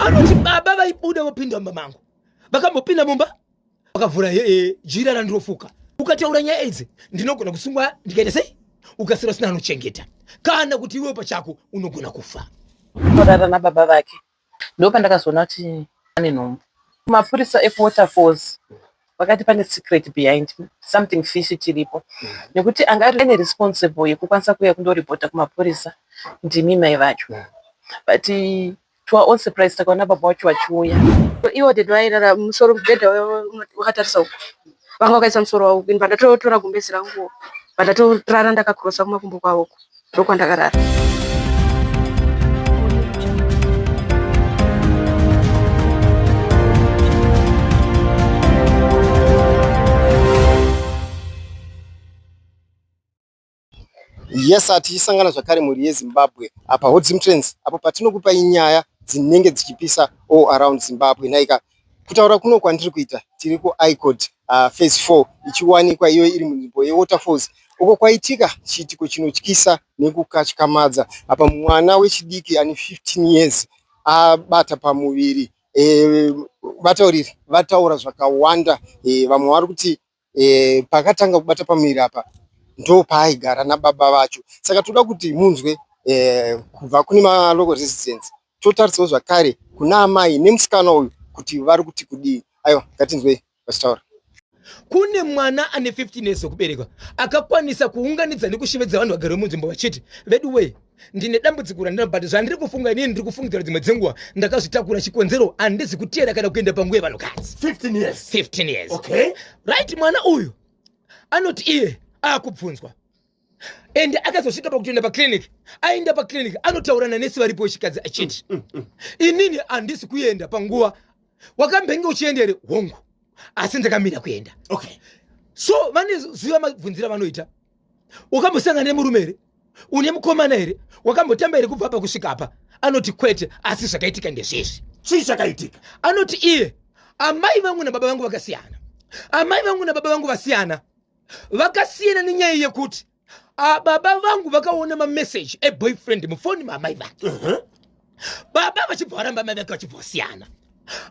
Anoti baba vaibuda vopinda mamangu. Vakambopinda mumba. Vakavhura jira randirofuka. Ukataura nyaya idzi ndinogona kusungwa ndikaita sei? Ukasira usina anochengeta. Kana kuti iwe pachako unogona kufa. Kurara nababa vake. Ndipo ndakazoona kuti ane nhombo. Mapurisa eWaterfalls wakati pane secret behind something fishy chiripo. Nekuti anga ari responsible yekukwanisa kuya kundoripota kumapurisa ndimi mai vacho. But to our own surprise takaona baba wacho vachiuya. Iwo dedwaira musoro mubhedha wakatarisa uko. Vanga vakaisa musoro wavo kupinda pandatotora gumbezi rangu. Pandatorara ndakakrosa kumakumbo kwavo. Ndokwandakarara. Yes, atisangana zvakare muri yeZimbabwe apa Hodzim Trends apo patinokupa inyaya dzinenge dzichipisa all around Zimbabwe. Naika kutaura kuno kwandiri kuita tiri kuICOD phase 4 ichiwanikwa iyo iri munzvimbo yeWaterfalls uko kwaitika chiitiko chinotyisa nekukatyamadza apa mwana wechidiki ane 15 years abata pamuviri vatauriri vataura zvakawanda vamwe vari kuti pakatanga kubata pamuviri apa ndo paaigara nababa vacho. Saka toda kuti munzwe kubva kune malocal residents totarisawo zvakare kuna amai nemusikana uyu kuti vari kuti kudii. Aiwa, ngatinzwe vachitaura. Kune mwana ane 15 years okuberekwa akakwanisa kuunganidza nekushevedza vanhu vagere munzvimbo vachiti veduwe ndine dambudziko randinobata zvandiri kufunga inini ndiri kufungidzira dzimwe dzenguva ndakazvitakura chikonzero handizi kutera kana kuenda panguva yevanhukadzi. 15 years. Okay. Right, mwana uyu anoti iye akubvunzwa ende akazosvika pakutoenda paclinic. Aenda paclinic anotaura nanesi varipo wechikadzi achiti inini handisi kuenda panguva wakambenge uchiendere hongu asi ndakamira kuenda. Okay. So vane ziva mabvunzira vanoita. Ukambosangana nemurume here? Une mukomana here? Wakambotamba here kubva apa kusvika apa? Anoti kwete asi zvakaitika ndezvezvi. Chii chakaitika? Anoti iye amai vangu nababa vangu vakasiyana. Amai vangu nababa vangu vasiyana. Vakasiyana nenyaya yekuti baba vangu vakaona mameseji eboyfriend mufoni maamai vake. Baba vachibva varamba amai vake vachibva vasiyana.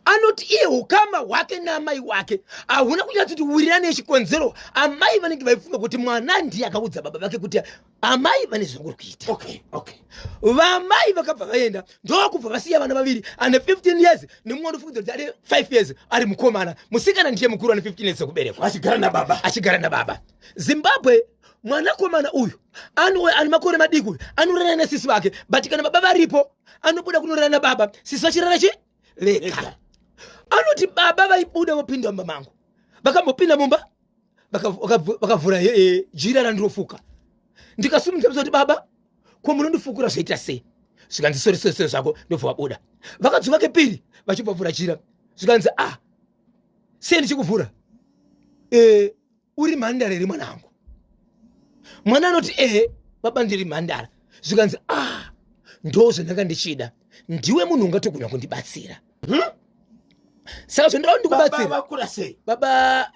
Anoti iye ukama hwake naamai vake hauna kunyatsoti wirirane nechikonzero. Amai vanenge vaifunga kuti mwana ndiye akaudza baba vake kuti amai vane zvanguri kuita. Okay. Vamai vakabva vaenda ndokubva vasiya vana vaviri ane 15 years nemumwe anofungidzwa kuti ane 5 years ari mukomana. Musikana ndiye mukuru ane 15 years okuberekwa achigara nababa. Zimbabwe mwanakomana uyu ane makore madiki anorarana nasisi vake but kana baba varipo anobuda kunorana nababa sisi vachirara leka. Anoti baba vaibuda vopinda mamangu. Vakambopinda mumba vakavhura jira randirofuka. Ndikasumudza kuti baba ko munondifukura zvaita sei? Zvikanzi sori zvako ndobva vabuda. Vakadzoka kepiri vachibva vhura jira. Zvikanzi sei ndichikuvhura? Uri mhandara here mwanangu? Mwana anoti baba ndiri mhandara. Zvikanzi ndo zvandanga ndichida. Ndiwe munhu ungatogona kundibatsira. Saka zvandava ndikubatsira. Baba vakura sei? Baba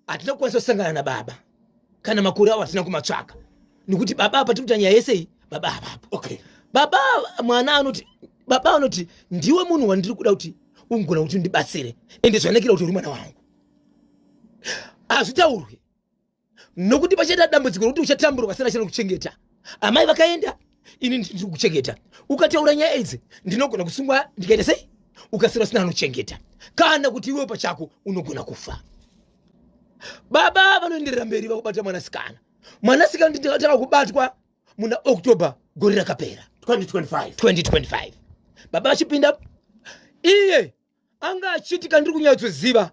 hatina kukwanisa kusangana nababa kana makore avo hatina kumatsvaka nekuti baba apa tikuta nyaya yese baba apapo. Okay. Baba mwana anoti ndiwe munhu wandiri kuda kuti ungona kuti ndibatsire ende zvanakira kuti uri mwana wangu. Hazvitaurwe nokuti pachaita dambudziko rokuti uchatamburwa pasina chino kuchengeta. Amai vakaenda ini ndiri kuchengeta. Ukataura nyaya idzi ndinogona kusungwa ndikaita sei? Ukasira usina anochengeta. Kana kuti iwe pachako unogona kufa. Baba vanoenderera mberi vakubata mwanasikana. Mwanasikana ndinotaka kubatwa muna October gore rakapera 2025. Baba vachipinda iye anga achitika ndiri kunyatsoziva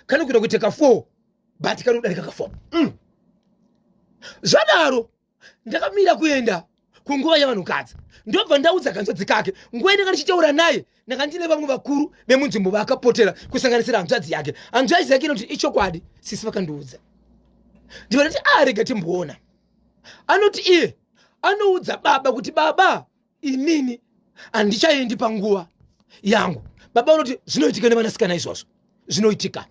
kana kuita kuiteka 4 but kana kudarika ka 4. Zvadaro ndakamira kuenda kunguva yavanhukadzi ndobva ndaudza kanzvadzi kake nguva inenge ndichitaura naye ndakandine vamwe vakuru vemunzvimbo vakapotera kusanganisira hanzvadzi yake. Hanzvadzi yake inoti ichokwadi sisi vakandiudza. Ndivanoti rega timboona. Anoti iye anoudza baba kuti baba inini handichaendi panguva yangu. Baba anoti zvinoitika nevanasikana izvozvo zvinoitika.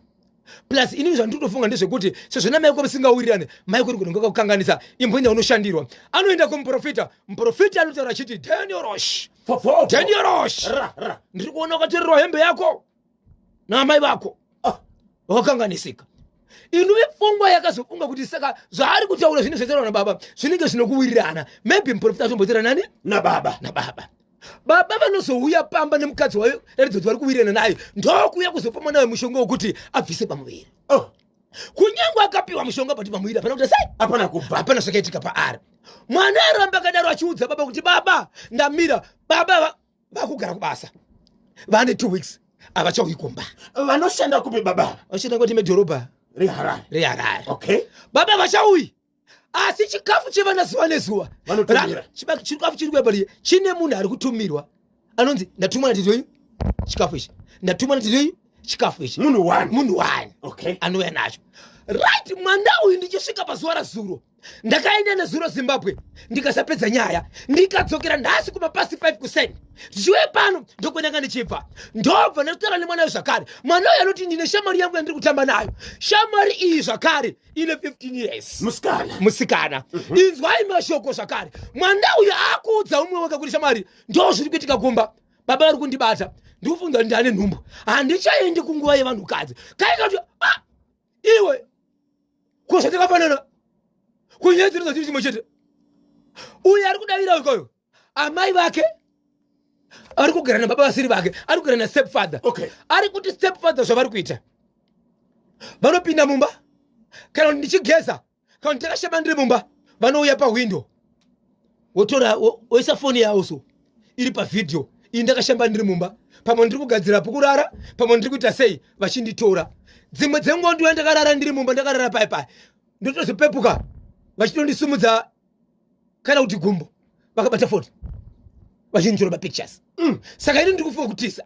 Plus inini zvandinofunga ndezvekuti sezvo namai wako musingawirirane mai kuri kukanganisa imbo ina unoshandirwa anoenda kumuprofita. Muprofita anotaura achiti Daniel Rosh Dangerous. Ndiri kuona ukatorerwa hembe yako naamai vako wakakanganisika. Inuve pfungwa yakazofunga kuti saka zvaari kutaura zvine zvezera nababa zvinenge zvinokuwirirana. Maybe muprofita atombodzera nani nababa. Baba vanozouya pamba nemukadzi wayo raridzodzi vari kuwirirana naye ndokuuya kuzopama naye mushonga wekuti abvise pamuviri. Kunyangwe akapiwa mushonga pati pamuviri hapana kuti sai hapana zvakaitika paari. Mwana aramba akadaro achiudza baba kuti baba ndamira. Baba vakugara kubasa vane 2 weeks avachauikomba. Vanoshanda kupi baba? Vanoshanda kwati medhorobha reharare. Okay. Baba vachauyi asi chikafu chevana zuva nezuva chikafu chiri kuya chine munhu ari kutumirwa anonzi ndatumwa natitoyi chikafu ichi ndatumwa natitoyi chikafu ichi munhu 1 okay anouya nacho. Right, mwana uyu ndichisvika pazuva razuro ndakaenda nezuro Zimbabwe ndikasapedza nyaya ndikadzokera nhasi kumapasi 5 kuseni zvichiwe pano ndokwendanga ndichibva ndobva ndakutaura nemwana uyu zvakare. Mwana uyu anoti ndine shamwari yangu yandiri kutamba nayo. Shamwari iyi zvakare ine 15 years musikana. Inzwai mashoko zvakare. Mwana uyu akuudza umwe wake kuti shamwari ndo zviri kuitika kumba. Baba vari kundibata ndikufunga ndane nhumbu handichaendi kunguva yevanhukadzi kaikati iwe kuzvatakafanana kunyadziriza chiri chimwe chete. Uyu ari kudavira ukoyo amai vake ari kugara nababa vasiri vake ari kugara nastepfather. Ari kuti stepfather zvavari kuita vanopinda mumba kana kuti ndichigeza kana kuti ndakashamba ndiri mumba vanouya pahwindo wotora woisa foni yavo so iri pavhidhiyo iyi ndakashamba ndiri mumba pamwe ndiri kugadzira pokurara pamwe ndiri kuita sei vachinditora. Dzimwe dzenguva ndiwe ndakarara ndiri mumba ndakarara pai ndotozopepuka vachitondisumudza kana kuti gumbo vakabata foni vachinditora mapictures. Saka ini ndiri kufunga kutisa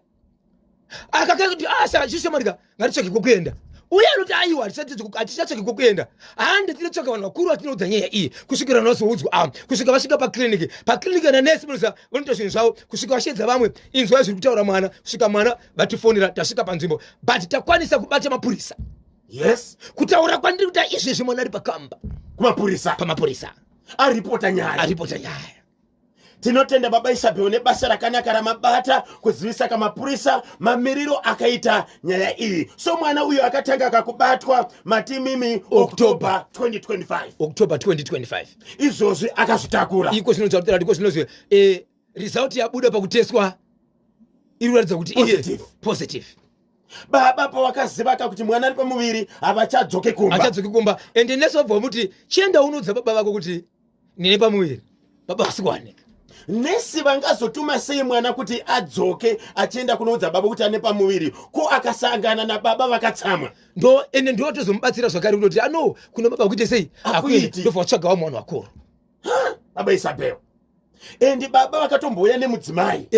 akakaya kuti saka chishamarika ngatitsvake kokuenda. Uye anoti aiwa hatichatsvake kokuenda handitinotsvaka vanhu vakuru vatinoudza nyaya iyi kusvikira vanozoudzwa kusvika vasvika pakliniki nanesi munoziva vanoita zvinhu zvavo kusvika vashedza vamwe inzwai zviri kutaura mwana kusvika mwana vatifonera tasvika panzvimbo but takwanisa kubata mapurisa. Yes. Kutaura kwandiri kuti izvezvi mwana ari pakamba pamapurisa aripota nyaya. Tinotenda baba Isabel nebasa rakanaka ramabata kuzivisa kamapurisa mamiriro akaita nyaya iyi. So mwana uyu akatanga akakubatwa matimimi October 2025. Izvozvi akazvitakura. Iko zvinonzwa ndiko zvinozwi result yabuda pakuteswa iri kuratidza kuti positive. Baba pawakaziva kuti mwana ari pamuviri havachadzoke kumba. Ende nesu wabva muti chienda unoudza baba vako kuti ndine pamuviri baba vasikuwanika. Nesi vangazotuma sei mwana kuti adzoke achienda kunoudza baba kuti ane pamuviri ko akasangana nababa vakatsamwa ende ndotozomubatsira zvakare kuti kuno baba kuite sei akuiti ndobva vatsvagawo mwana wakuru baba Isabel. Endi baba vakatomboya nemudzimai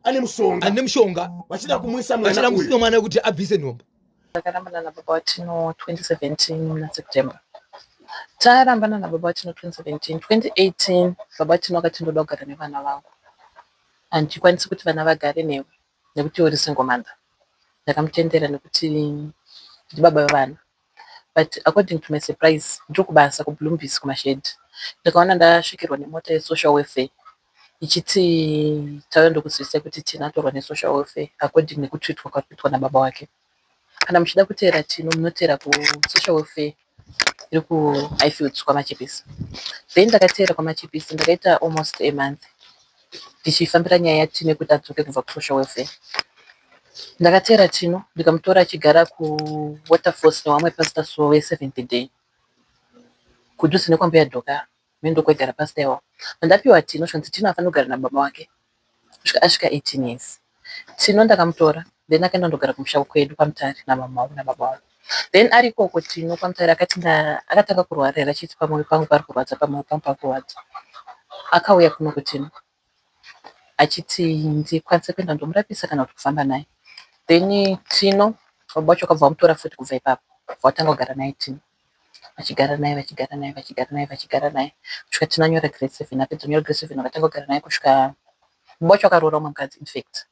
ane mushonga vachida kumwisa mwana kuti abvise nhombo. Takarambana nababa watino 2017 naSeptember. Tarambana nababa watino 2017. 2018 baba watino akati ndoda kugara nevana vangu handikwanisi kuti vana vagare newe nekuti uri single mother. Ndakamutendera nekuti ndi baba vevana. But according to my surprise ndiri kubasa kuBloomberg kumashedi ndikaona ndasvikirwa nemota yesocial welfare ichiti tauya ndokuzivisa kuti tinatorwa nesocial welfare according nekutwitwa kwakatwitwa nababa wake. Kana muchida kuteera tino munotera kusocial welfare iri kuHighfields kwamachipisi. Then ndakateera kwamachipisi ndakaita almost a month ndichifambira nyaya yatino yekuti adzoke kubva kusocial welfare. Ndakateera tino ndikamutora achigara kuWaterforce nevamwe pastor so we7th day kudhuze nekwambuya dhoka mendokwegara pastor iwawo. Ndapiwa tino zvanzi tino afanira kugara nababa wake asvika 18 years. Tino ndakamutora then akaenda ndogara kumusha kwedu kwamutare namama wangu nababa wangu. Then ari ikoko tino kwamutare akatanga kurwarira achiti pamwoyo pangu pari kurwadza pamwoyo pangu pari kurwadza. Akauya kuno kutino achiti ndikwanise kuenda ndomurapisa kana kuti kufamba naye. Then tino baba wacho akabva amutora futi kubva ipapo watanga kugara naye tino vachigara naye kusvika tino anyora grade 7 apedza nyora grade 7 akatanga kugara naye kusvika baba wacho akaroora umwe mukadzi infact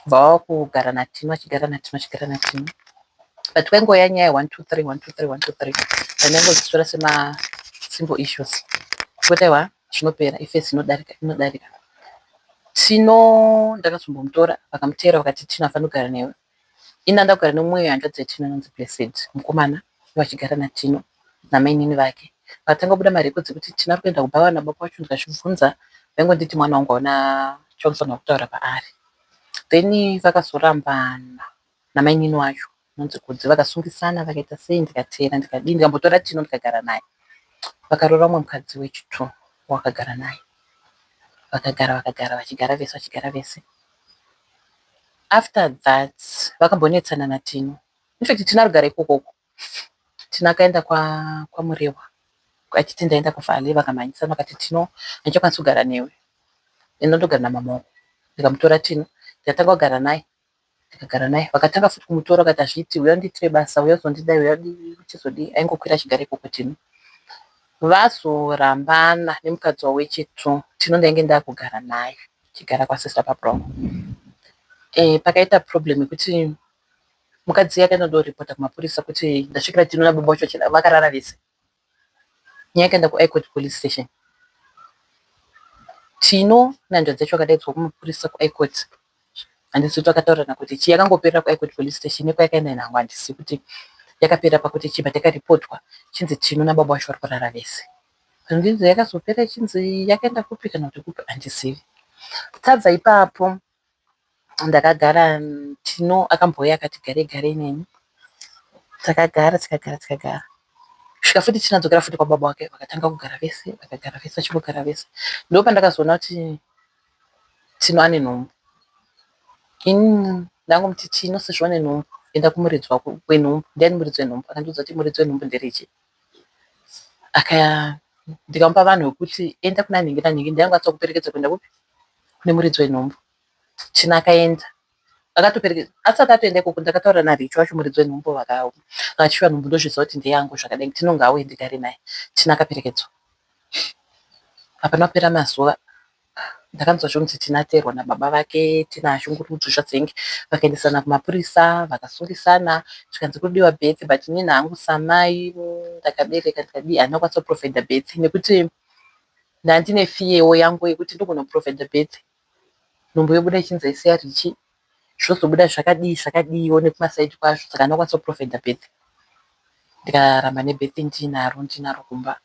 bva wakugara natino achigara natino but kwengoya nyaya 123 vanengozvitora sema simple issues kuti aiwa zvinopera ifesi inodarika Tino ndakazombomutora vakamutera vakati Tino afana kugara newe. Inanda kugara nemumwe hanzvadzi yaTino anonzi Blessed, mukomana vachigara naTino namainini vake. Vakatanga kubuda marekodzi kuti Tino ari kuenda kubva vana baba vacho, ndikachibvunza vaingonditi mwana wangu hauna chaunofanira kutaura paari. Then vakazorambana namainini wacho nonzi Godzi, vakasungisana vakaita sei, ndikatera ndikadii, ndikambotora Tino ndikagara naye. Vakarora umwe mukadzi wechitu wakagara naye, vakagara vachigara vese. After that vakambonetsana naTino. In fact Tino arikugara ikokoko. Tino akaenda kwaMurewa achiti ndaenda kuvhale, vakamhanyisana vakati Tino handichakwanisi kugara newe, ndinondogara namama wako. Ndikamutora Tino ndikatanga kugara naye, ndikagara naye. Vakatanga futi kumutora vakati hazviiti, uya undiitire basa, uya uzondidai, uya uchizodii. Aingokwira achigara ikoko Tino. Vazorambana nemukadzi wawo wechitu. Tino ndainge ndakugara naye chigara kwasister Pablo. Pakaita problem yekuti mukadzi akaenda ndoripota kumapurisa kuti ndasvikira Tino nababa vacho vakarara vese. Nyaya yakaenda kuICOT police station. Tino nahanzvadzi yacho vakadaidzwa kumapurisa kuICOT. Handisi kuti vakataurana kuti chii, yakangoperera kuICOT police station. Nekwayakaenda nhango handisi kuti yakapera pakuti chii, but yakaripotwa chinzi Tino nababa vacho vari kurara vese. Ndinzi yakazopera chinzi yakaenda kupi kana kuti kupi handizivi. Tabva ipapo ndakagara, Tino akambouya akati gare neni. Takagara svika futi Tino adzokera futi kwababa wake, vakatanga kugara vese, vakagara vese, vachingogara vese. Ndo pandakazoona kuti Tino ane nhumbu. Ndangomuti Tino sezvo ane nhumbu, enda kumuridzi wako wenhumbu. Ndiani muridzi wenhumbu? Akandiudza kuti muridzi wenhumbu nderechi. Ndikamupa vanhu vekuti enda kuna Nhingi naNhingi, ndaingakwanisa kuperekedza kuenda kupi? Kune muridzi wenhumbu. Tino akaenda akatoperekedza. Asati atoenda ikoko ndakataura naRicho wacho muridzi wenhumbu, vakachiwa nhumbu ndozviziva kuti ndeyangu zvakadai. Tino ngaauye ndigare naye. Tino akaperekedzwa. Hapana kupera mazuva ndakanzwa zvonzi Tino ateerwa nababa vake, Tino ashungurudzwa zvadzenge. Vakaendesana kumapurisa, vakasungisana, zvikanzi kudiwa bhethi, but inini hangu samai ndakabereka ndikadii, handina kukwanisa kuprovhaidha bhethi nekuti ndandine fiyewo yangu yekuti ndogona kuprovhaidha bhethi. Nhumbu yobuda ichinzi haisi yaRichi, zvozobuda zvakadiiwo nekumasaidi kwazvo, saka handina kukwanisa kuprovhaidha bhethi. Ndikaramba nebhethi ndinaro kumba.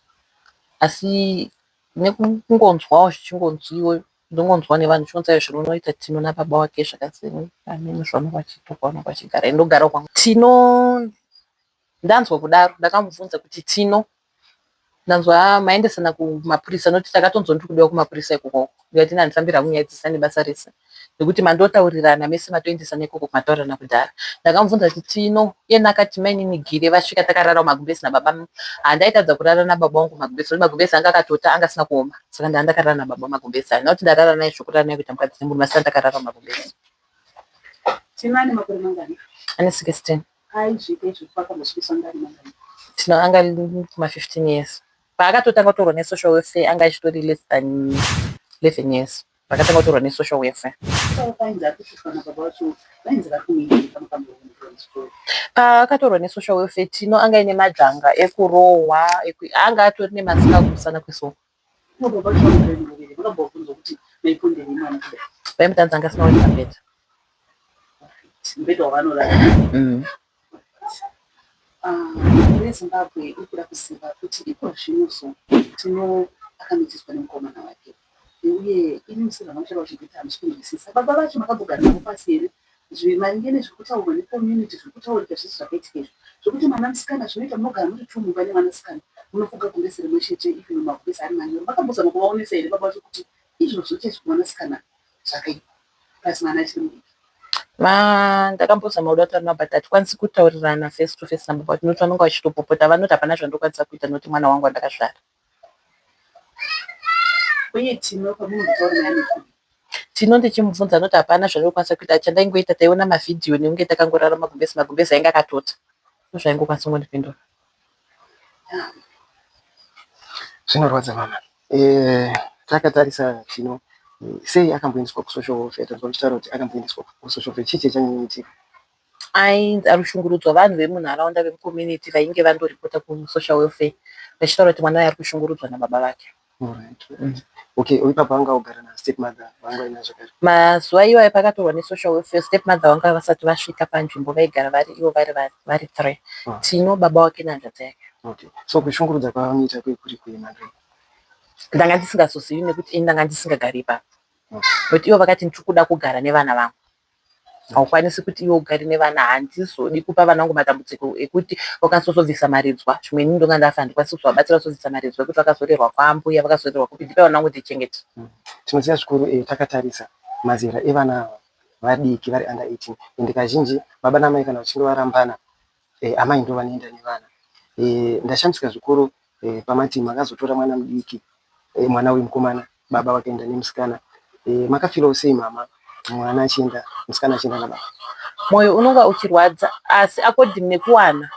Asi nekungonzwawo zvichingonzwiwo, ndinongonzwa nevanhu zvichingonzi zviro unoita Tino nababa wake zvakasiyana. Amene zvavanenge vachituka vanenge vachigara, ndogara kwangu. Tino ndanzwa kudaro ndakamubvunza kuti Tino, ndanzwa maendesana kumapurisa, noti takatonzwa ndiri kudiwa kumapurisa ikoko. Ndikati handisambira munyadzisani basa rese, nekuti mandotaurirana mese matoendesana ikoko kumataurana kudhara. Ndakamubvunza kuti Tino, iyena akati mainini Gire vasvika takarara mumagumbezi nababa. Handaitadza kurara nababa vangu mumagumbezi, magumbezi anga akatota, anga asina kuoma, saka ndakarara nababa mumagumbezi. Handina kuti ndarara naye zvokurara naye kuita mukadzi nemunhu, asi ndakarara mumagumbezi. Tino ane makore mangani? Ane 16. Aizvika izvo pakambosvikiswa ngari mangani? Tino anga ari kuma15 years. Paakatotanga kutorwa nesocial welfare anga achitori less than 11 years. Pakatanga kutorwa nesocial welfare. Paakatorwa nesocial welfare, Tino anga ine majanga ekurohwa, anga atori nemasika kumusana kwesoko. Vaimutanza anga asina kuita bhedha. Mubhedha wavanorara. ReZimbabwe ukuda kuziva kuti iko zvinozo Tino akamitiswa nemukomana wake, uye ini musina vanochera vachikuita hamusikumbisisa. Baba vacho makambogara navo pasi here zvimaringe nezvekutaurwa necommunity, zvekutaurika zvese zvakaitika izvo, zvokuti mwana musikana zvinoita munogara muri tumumba nemwanasikana munofunga kumbese rimwe chete ipi mumagumbezi ari manyoro. Makambozama kuvaonesa here baba vacho kuti izvozvo chaizvo mwanasikana zvakaipa pasi mwana achiri mudiki? Ndakambozama kuda kutaura but hatikwanisi kutaurirana face to face nababa vacho, noti vanonga vachitopopota, vanoti hapana zvandokwanisa kuita noti mwana wangu wandakazvara. Uye Tino pamunotaura naye Tino ndichimubvunza noti hapana zvandokwanisa kuita, chandaingoita taiona mavhidhiyo neunge takangorara magumbezi ainge akatota, ndozvaingokwanisa kungondipindura. Zvinorwadza mama. Takatarisa Tino sei akamboendeswa kusocial welfare, tazvitaura kuti akamboendeswa kusocial welfare, chii chaitika? Arikushungurudzwa vanhu vemunharaunda vemucommunity vainge vandoripota kusocial welfare vachitaura kuti mwana ari kushungurudzwa nababa vake. Alright. Okay, uipapo wanga ugara na stepmother wanga ina zvakare. Mazuva iwayo pakatorwa nesocial welfare, stepmother wanga vasati vasvika panzvimbo vaigara vari ivo vari 3. Tino baba wake nehanzvadzi yake. Okay. So kushungurudza kwavanoita kwekuri kuimhando. Ndanga ndisingazozivi nekuti ndanga ndisingagari ipapo. But ivo vakati ndiri kuda kugara nevana vangu. Haukwanisi kuti iwe ugari nevana, handizodi kupa vana vangu matambudziko ekuti vakazozobvisa maridzwa. Zvimwe inini ndonga ndafa handikwanisi kuzovabatsira kuzobvisa maridzwa ekuti vakazorerwa kwambuya, vakazorerwa kupi ndipe vana vangu ndichengete. Tinoziva zvikuru takatarisa mazera evana ava vadiki vari under 18 ende kazhinji baba namai kana vachinge varambana amai ndo vanoenda nevana. Ndashamisika zvikuru pamati makazotora mwana mudiki, mwana wemukomana, baba vakaenda nemusikana. Makafirawo sei mama mwana achienda, musikana achienda nababa? Mwoyo unonga uchirwadza, asi according nekuwana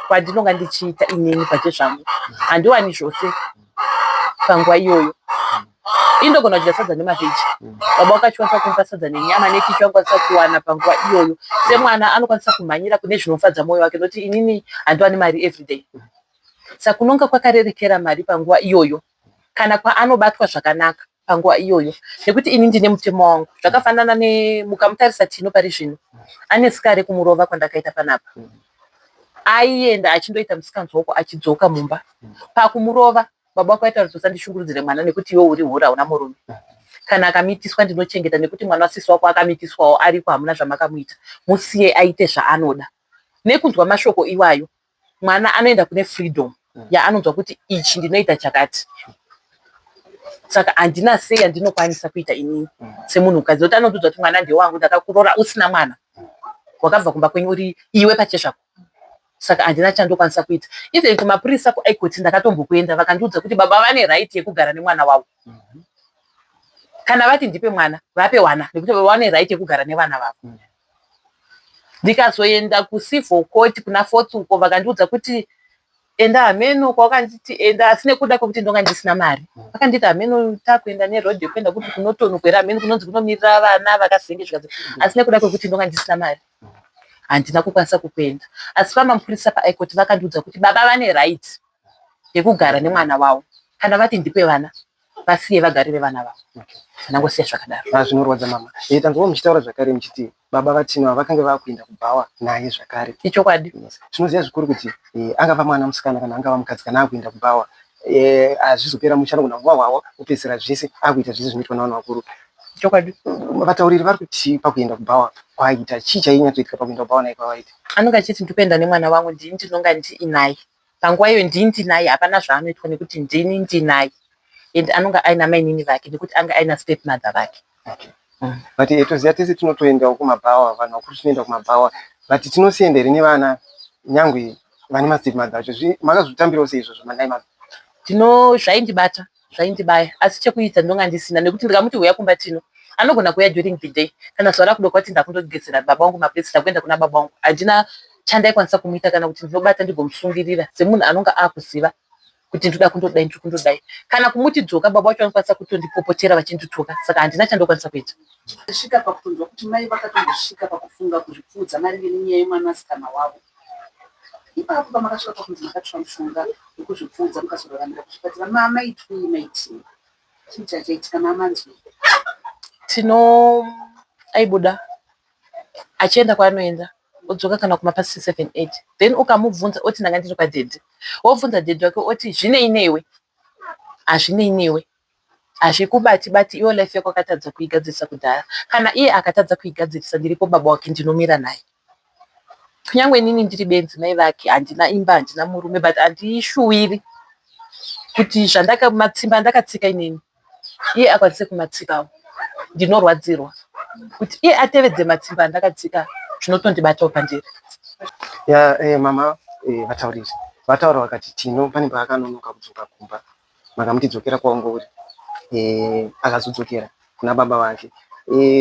kwandinonga ndichiita inini pachezvangu, handiwani zvose panguva iyoyo. Indogona kudya sadza nemavheji, baba wakachikwanisa kumupa sadza nenyama nekichwa angakwanisa kuwana panguva iyoyo. Semwana anokwanisa kumhanyira kune zvinofadza mwoyo wake, nokuti inini handiwani mari everyday. Saka kunonga kwakarerekera mari panguva iyoyo, kana kwaanobatwa zvakanaka panguva iyoyo, nekuti ini ndine mutemo wangu. Zvakafanana mukamutarisa Tino pari zvino, ane sikare kumurova kwandakaita panapa. Aienda achindoita musikanzwa wako achidzoka mumba. Pakumurova baba wako aita kuti usandishungurudzire mwana nekuti iwe uri hura una murume. Kana akamitiswa ndinochengeta nekuti mwana wasisi wako akamitiswawo ariko, hamuna zvamakamuita. Musiye aite zvaanoda. Nekunzwa mashoko iwayo, mwana anoenda kune freedom yaanonzwa kuti ichi ndinoita chakati. Saka handina sei andinokwanisa kuita inini semunhukadzi, kuti anodzidza kuti mwana ndewangu, ndakakurora usina mwana, wakabva kumba kwenyu uri iwe pachezvako. Saka handina chandokwanisa kuita. Even kumapurisa kuaikoti ndakatombokuenda, vakandiudza kuti baba vane right yekugara nemwana wavo. Kana vati ndipe mwana, vape wana, nekuti baba vane right yekugara nevana vavo. Ndikazoenda kucivil court kuna Fotsuko, vakandiudza kuti enda hameno kwavakanditi enda, asi nekuda kwekuti ndonga ndisina mari. Vakanditi hameno takuenda nerodhi yekuenda kuti kunotonokwera hameno kunonzi kunomirira vana vakazengezvikazi, asi nekuda kwekuti ndonga ndisina mari handina kukwanisa kukuenda. Asi pamapurisa paaikoti vakandiudza kuti baba vane right yekugara nemwana wavo. Kana vati ndipe vana, vasiye vagare nevana vavo. Nangosiya zvakadaro. Zvinorwadza mama. Tanzwa muchitaura zvakare muchiti baba vaTino vakanga vakuenda kubhawa naye zvakare. Ichokwadi. Zvinoziva zvikuru kuti angava mwana musikana kana angava mukadzi kana akuenda kubhawa, azvizopera muchanogona nguva hwawo upedzisira zvese akuita zvese zvinoitwa navanhu vakuru. Ichokwadi. Vatauriri vari kuti pakuenda kubhawa kwaita chii chainyatsoitika pakuenda kubhawa naye kwavaita? Anonga achiti ndikuenda nemwana wangu, ndini ndinonga ndiinaye. Panguva iyo ndini ndinaye, hapana zvaanoitwa nekuti ndini ndinaye. And anonga aina mainini vake nekuti anga aina stepmother vake. But toziva tese tinotoendawo kumabhawa, vanhu vakuru tinoenda kumabhawa, but tinosienda here nevana nyangwe vane mastepmother acho. Makazvitambirawo seizvozvo mandai mama? Zvaindibata, zvaindibaya, asi chekuita ndonga ndisina, nekuti ndikamuti uya kumba Tino, anogona kuuya during the day. Kana zuva rakudoka kuti ndakundogezera baba vangu mapuresi, ndakuenda kuna baba vangu, handina chandaikwanisa kumuita kana kuti ndinobata ndigomusungirira semunhu anonga akuziva kuti ndoda kundodai ndiri kundodai. Kana kumuti dzoka, baba vacho vanokwanisa kutondipopotera vachindituka. Saka handina chandokwanisa kuita. Svika pakutonzwa kuti mai vakatongosvika pakufunga kuzvipfudza maringe nenyaya yemwanasikana wavo. Ipapo pamakasvika pakunzi makatsva mushonga wekuzvipfudza, mukazoraramira kuzvipatara, mama itwi maitii chii chachaitika mamanzwi? Tino aibuda achienda kwaanoenda, odzoka kana kumapasi 7-8, then ukamubvunza oti ndanga ndiri kwadhedhi. Wobvunza dhedhi wake oti zvinei newe, hazvinei newe, hazvikubati-bati, iwo life yako akatadza kuigadzirisa kudhara. Kana iye akatadza kuigadzirisa, ndiripo baba wake ndinomira naye. Kunyange inini ndiri benzi mai vake, handina imba, handina murume, but handishuwiri kuti matsimba ndakatsika inini iye akwanise kumatsikawo. Ndinorwadzirwa kuti iye atevedze matsimba andakatsika, zvinotondibatawo pandiri. Mama, vataura vakati Tino pane paakanonoka kudzoka kumba, makamuti kwaungo uri, akazodzokera kuna baba vake.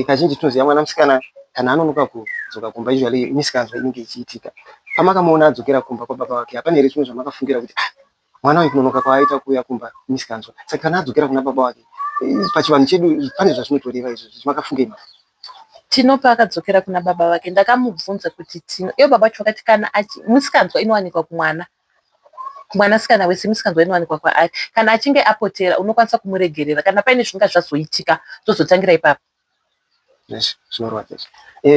Kazhinji tinoziva mwana musikana kana anonoka kudzoka kumba, izvali misikanzwa inenge ichiitika. Pamakamuona adzokera kumba kwababa vake, hapana here zvimwe zvamakafungira kuti mwana uyu kunonoka kwaaita kuuya kumba misikanzwa? Saka kana adzokera kuna baba vake, pachivanhu chedu pane zvazvinotoreva izvozvo, zvamakafunga. Tino paakadzokera kuna baba vake, ndakamubvunza kuti Tino, iyo baba vacho vakati kana musikanzwa inowanikwa kumwana, mwanasikana wese musikana inowanikwa kwaari kana achinge apotera unokwanisa kumuregerera kana paine zvinonga zvazoitika tozotangira ipapo. Zvinorwadza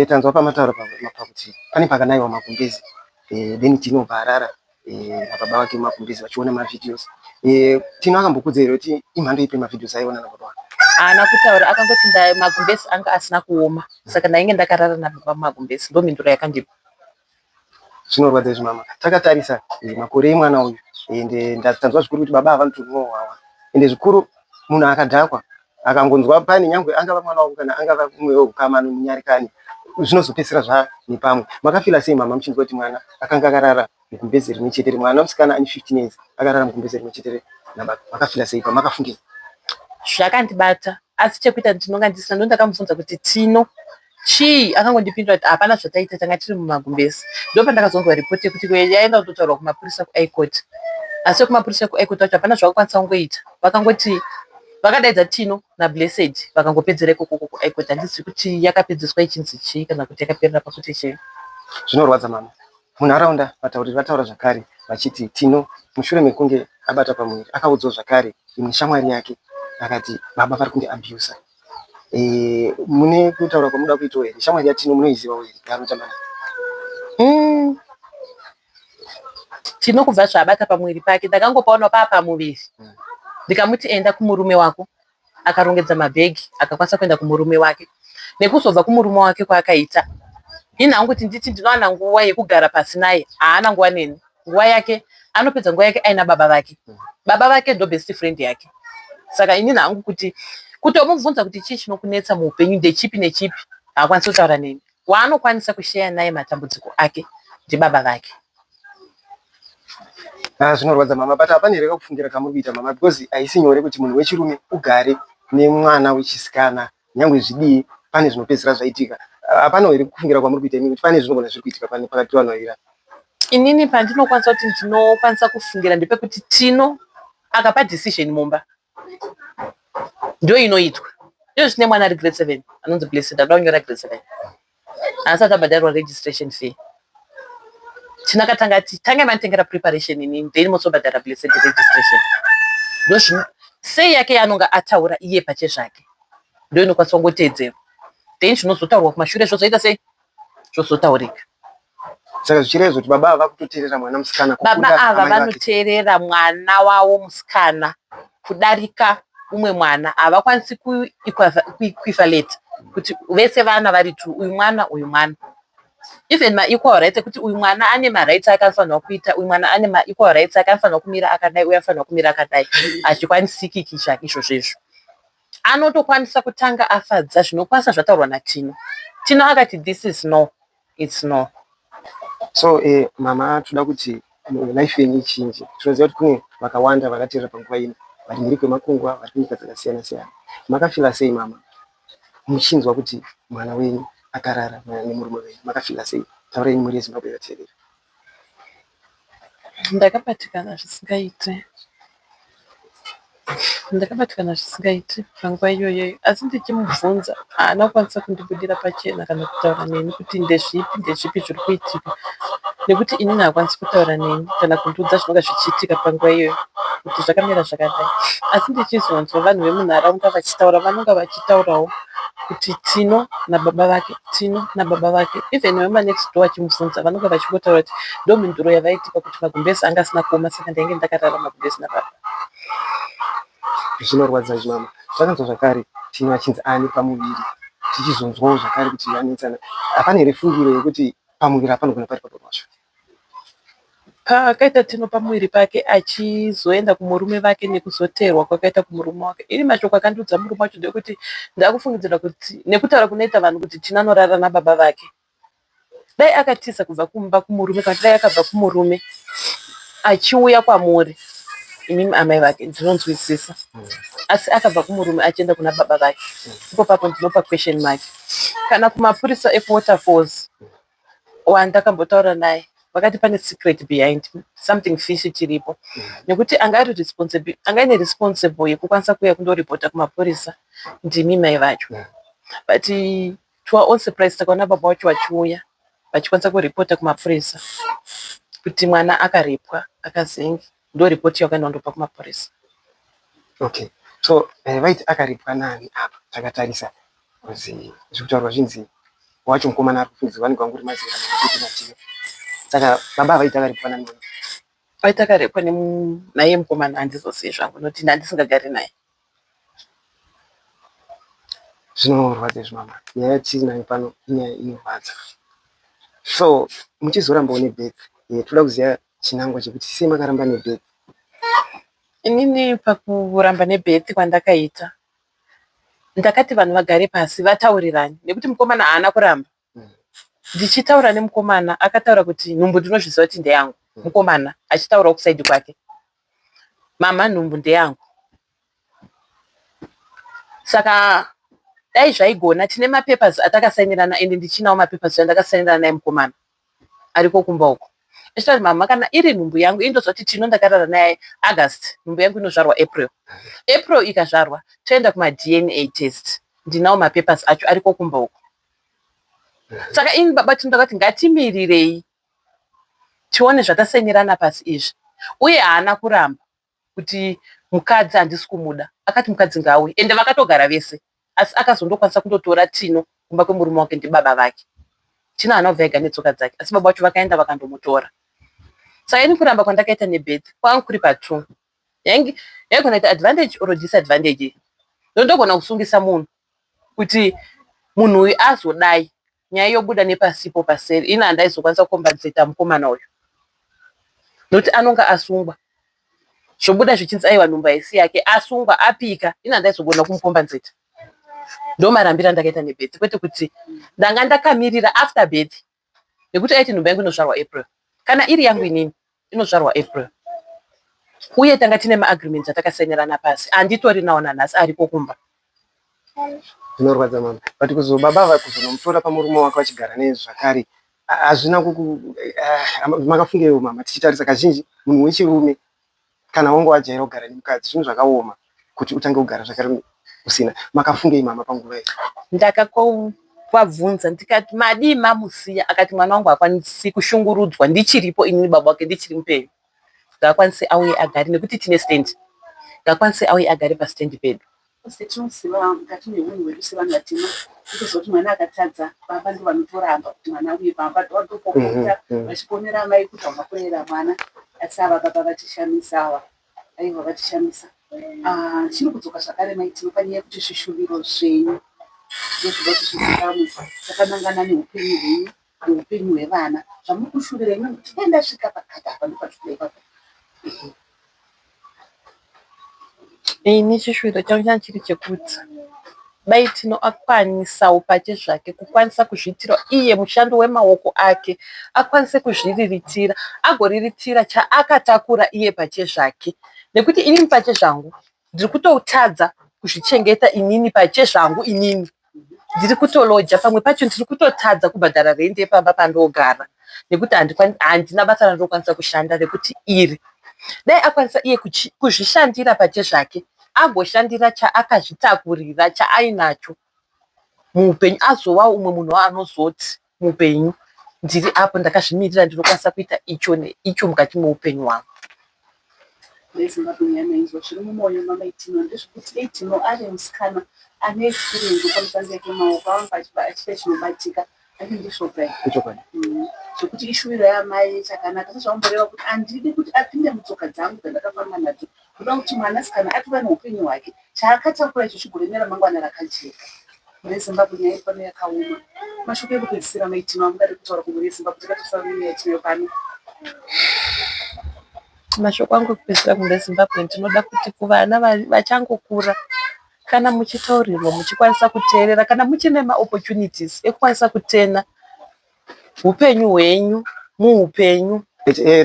tanzwa pamataura pakuti pane pakanayiwa magumbezi then Tino parara nababa vake magumbezi vachiona mavideos. Tino akambokudza here kuti imhando ipi mavideos aiona nababa vake? Haana kutaura, akangoti magumbezi anga asina kuoma saka ndainge ndakarara nababa magumbezi, ndo mhinduro yakandipa. Zvinorwadza izvi mama, takatarisa makore emwana uyu ende tanzwa zvikuru kuti baba havanotonowawa ende zvikuru munhu akadhakwa akangonzwa pane nyangwe angava mwana wako kana angava umwewo ukama nomunyarikani zvinozopedzisira zvanepamwe. Makafila sei mama muchinzwa kuti mwana akanga akarara mugumbezi rimwe chete, mwana musikana ane 15 years akarara mugumbezi rimwe chete nababa? Makafila sei pamakafungisa? Zvakandibata, asi chekuita ndinonga ndisina, ndo ndakamubvunza kuti Tino chii, akangondipindura kuti hapana zvataita, tanga tiri mumagumbezi. Ndo pandakazonzwa ripoti yekuti yaenda kutotaurwa kumapurisa kuHighcourt, asi kumapurisa kuHighcourt wacho hapana zvavakwanisa kungoita, vakangoti vakadaidza Tino naBlessed vakangopedzera ikoko kuHighcourt. Handisi kuti yakapedziswa ichinzi chii kana kuti yakaperera pakuti chii. Zvinorwadza mama. Munharaunda vatauri vataura zvakare vachiti Tino mushure mekunge abata pamuviri akaudzwa zvakare imwe shamwari yake akati baba vari kunge abusa. Mune kutaura kwamuda kuitawo here? Shamwari yaTino munoizivawo here yaanotamba nayo? Tino kubva zvaabata pamuviri pake ndakangopaona paapamuviri ndikamuti enda kumurume wako, akarongedza mabhegi akakwanisa kuenda kumurume wake. Nekuzobva kumurume wake kwaakaita ini hangu kuti nditi ndinowana nguva yekugara pasi naye, haana nguva neni. Nguva yake anopedza nguva yake aina baba vake. Baba vake ndo best friend yake. Saka ini hangu kuti kutomubvunza kuti chii chinokunetsa muupenyu ndechipi nechipi, haakwanisi kutaura neni. Waanokwanisa kusheya naye matambudziko ake ndibaba vake. Zvinorwadza mama, but hapana here kakufungira kamuri kuita mama, because haisi nyore kuti munhu wechirume ugare nemwana wechisikana nyangwe zvidii pane zvinopedzisira zvaitika. Hapana here kufungira kwamuri kuita imi kuti pane zvinogona zviri kuitika pakati pavanoira? Inini pandinokwanisa kuti ndinokwanisa kufungira ndepekuti Tino akapa decision mumba ndo inoitwa. Iyo zvine mwana ari grade 7 anonzi Blessed, adaunyora grade 7 asati abhadharwa registration fee. Tina katanga ati tange manitengera preparation inini then mozobhadhara Blessed registration. Ndo zvino sei yake anonga ataura iye pachezvake ndo inokwanisa kungoteedzerwa, then zvinozotaurwa kumashure zvozoita sei, zvozotaurika. Saka zvichireva kuti baba ava kutoteerera mwana musikana, baba ava vanoteerera mwana wavo musikana kudarika umwe mwana. Havakwanisi kuequalate kuti vese vana vari tu uyu mwana uyu mwana. Even ma-equal rights ekuti uyu mwana ane ma-rights akafanirwa kuita, uyu mwana ane ma-equal rights akafanirwa kumira akadai, uyu afanirwa kumira akadai, hazvikwanisiki zvake izvozvo. Anotokwanisa kutanga afadza zvinokwanisa zvataurwa naTino. Tino akati this is no, it's no. So mama toda kuti life yenyu ichinje. Tinoziva kuti kune vakawanda vakateerera panguva ino vari mhiri kwemakungwa vari kunyika dzakasiyana siyana. Makafila sei mama muchinzwa kuti mwana wenyu akarara nemurume wenyu? Makafila sei? Taurai muri yeZimbabwe vateerera. Ndakabatikana zvisingaiti panguva iyoyo, asi ndichimubvunza haana kukwanisa kundibudira pachena kana kutaura neni kuti ndezvipi zviri kuitika, nekuti inini haakwanisi kutaura neni kana kundiudza zvinonga zvichiitika panguva iyoyo kuti zvakamira zvakadai. Asi ndichizonzwa vanhu vemunharaunda vachitaura, vanonga vachitaurawo kuti Tino nababa vake, Tino nababa vake. Even vema next door vachimubvunza vanonga vachingotaura kuti ndo mhinduro yavaitika kuti magumbezi anga asina kuoma saka ndainge ndakarara magumbezi nababa. Zvinorwadza izvi mama. Zvakanzwa zvakare Tino achinzi ane pamuviri, tichizonzwawo zvakare kuti anetsana. Hapana here fungiro yekuti pamuviri hapanogona pari papo pacho? Pakaita Tino pamuviri pake achizoenda kumurume vake nekuzoteerwa kwakaita kumurume wake, ini mashoko akandiudza murume wacho ndekuti ndakufungidzira kuti nekutaura kunoita vanhu kuti Tino anorara nababa vake, dai akatiza kubva kumba kumurume kana dai akabva kumurume achiuya kwamuri imimi amai vake ndinonzwisisa, asi akabva kumurume achienda kuna baba vake, ipo papo ndinopa question mark. Kana kumapurisa ekuWaterfalls wandakambotaura naye vakati pane secret behind, something fish chiripo, nekuti anga ine responsible yekukwanisa kuuya kundoripota kumapurisa ndimi mai vacho. But to our own surprise takaona baba vacho vachiuya vachikwanisa kuripota kumapurisa kuti mwana akaripwa akazengi. ndo ripoti yakaenda ndopa kumapurisa. Okay, so vaiti akaripwa nani apa takatarisa kuzi zvekutaurwa zvinzi wacho mukomana ari kufungidzirwa vanenge vangori mazera matiyo, saka baba vaiti akaripwa nani? Vaiti akaripwa naye mukomana, handizozivi zvangu nokuti handisingagari naye. Zvinorwadza izvi mama, nyaya yatiri nayo pano inyaya inorwadza. So muchizorambawo nebheki, toda kuziva chinangwa chekuti sei makaramba nebheki. Inini pakuramba nebhethi kwandakaita, ndakati vanhu vagare pasi vataurirane, nekuti mukomana haana kuramba. Ndichitaura nemukomana akataura kuti nhumbu ndinozviziva kuti ndeyangu. Mukomana achitaura kusaidi kwake, mama nhumbu ndeyangu. Saka dai zvaigona, tine mapepers atakasainirana, ende ndichinawo mapepers andakasainirana naye mukomana ariko kumba uko. Achitaura mama kana iri nhumbu yangu indozoti tino ndakarara naye August, nhumbu yangu inozvarwa April. April ikazvarwa toenda kuma DNA test, ndinawo mapepers acho ariko kumba uko. Saka ini baba tinodakati ngatimirirei tione zvatasainirana pasi izvi. Uye haana kuramba kuti mukadzi handisi kumuda, akati mukadzi ngauye, ende vakatogara vese, asi akazondokwanisa kundotora Tino kumba kwemurume wake ndibaba vake. Tino haana kubva ega netsoka dzake, asi baba vacho vakaenda vakandomutora. Saka ini kuramba kwandakaita nebhethi kwanga kuri pa2. Yaigona kuita advantage or disadvantage. Ndogona kusungisa munhu kuti munhu uyu azodai nyaya yobuda nepasipo paseri, ina handaizokwanisa kukombadzeta mukomana uyu nokuti anonga asungwa zvobuda zvichinzi aiwa nhumbu haisi yake, asungwa apika, ina handaizogona kumukombadzeta. Ndo marambira ndakaita nebhethi, kwete kuti ndanga ndakamirira after bethi, nekuti aiti nhumbu yangu inozvarwa April, kana iri yangu inini inozvarwa April. Uye tanga tine maagreements atakasainirana pasi, handitori nawo nanhasi ariko kumba. Zvinorwadza mama, but kuzobaba vakuzonomutora pamurume wake vachigara naye zvakare hazvina makafungewo mama. Tichitarisa kazhinji munhu wechirume kana wange wajaira kugara nemukadzi zvinhu zvakaoma kuti utange kugara zvakare usina. Makafungei mama panguva iyi? Ndakavabvunza ndikati madii mamusiya, akati mwana wangu hakwanisi kushungurudzwa ndichiripo, inini baba wake ndichiri mupenyu, ngaakwanise auye agare, nekuti tine stand, ngaakwanise auye agare pastand pedu. Setinoziva mukati memunhu wedu sevanhu vatema, kutozoti mwana akatadza baba ndo vanotoramba kuti mwana uye baba ndovandopopota vachiponera mai kuti vamakorera mwana, asi ava baba vachishamisawa, aiva vachishamisa. Chiri kudzoka zvakare maitino panyaya yekuti zvishuviro zvenyu ndozvida kuti zvizikamwe takanangana neupenyu hwenyu neupenyu hwevana zvamuri kushuvira imwe kuti denda svika pakati apa ndopazvida ipapo. Ini chishuviro changu changu chiri chekuti dai Tino akwanisawo pache zvake kukwanisa kuzviitira iye mushando wemaoko ake, akwanise kuzviriritira, agoriritira chaakatakura iye pache zvake, nekuti inini pache zvangu ndiri kutotadza kuzvichengeta inini pache zvangu, inini ndiri kutoloja, pamwe pacho ndiri kutotadza kubhadhara rende pamba pandogara, nekuti handina basa randinokwanisa kushanda rekuti iri. Dai akwanisa iye kuzvishandira pache zvake, agoshandira chaakazvitakurira chaainacho muupenyu, azovawo umwe munhu waanozoti muupenyu ndiri apo ndakazvimirira ndinokwanisa kuita icho neicho mukati meupenyu hwangu. Zimbabwe nyama izvo zviri mumwoyo mamaitino ndezvekuti Tino ari musikana ane experience pamushango yake maoko anga achita chinobatika, ake ndishopai zvekuti ishuviro yamai chakanaka. Sezvamboreva kuti handidi kuti apinde mutsoka dzangu dzandakafamba nadzo, kuda kuti mwanasikana atova neupenyu hwake, chaakatakura icho chigoremera mangwana rakajeka. Zimbabwe nyaya pano yakaoma. Mashoko ekupedzisira maitino amungade kutaura kumuri Zimbabwe takatosarunya yatinayo pano. Mashoko angu ekupedzisira kumuri Zimbabwe, ndinoda kuti kuvana vachangokura, kana muchitaurirwa muchikwanisa kuteerera, kana muchine maopportunities ekukwanisa kutena upenyu hwenyu muupenyu.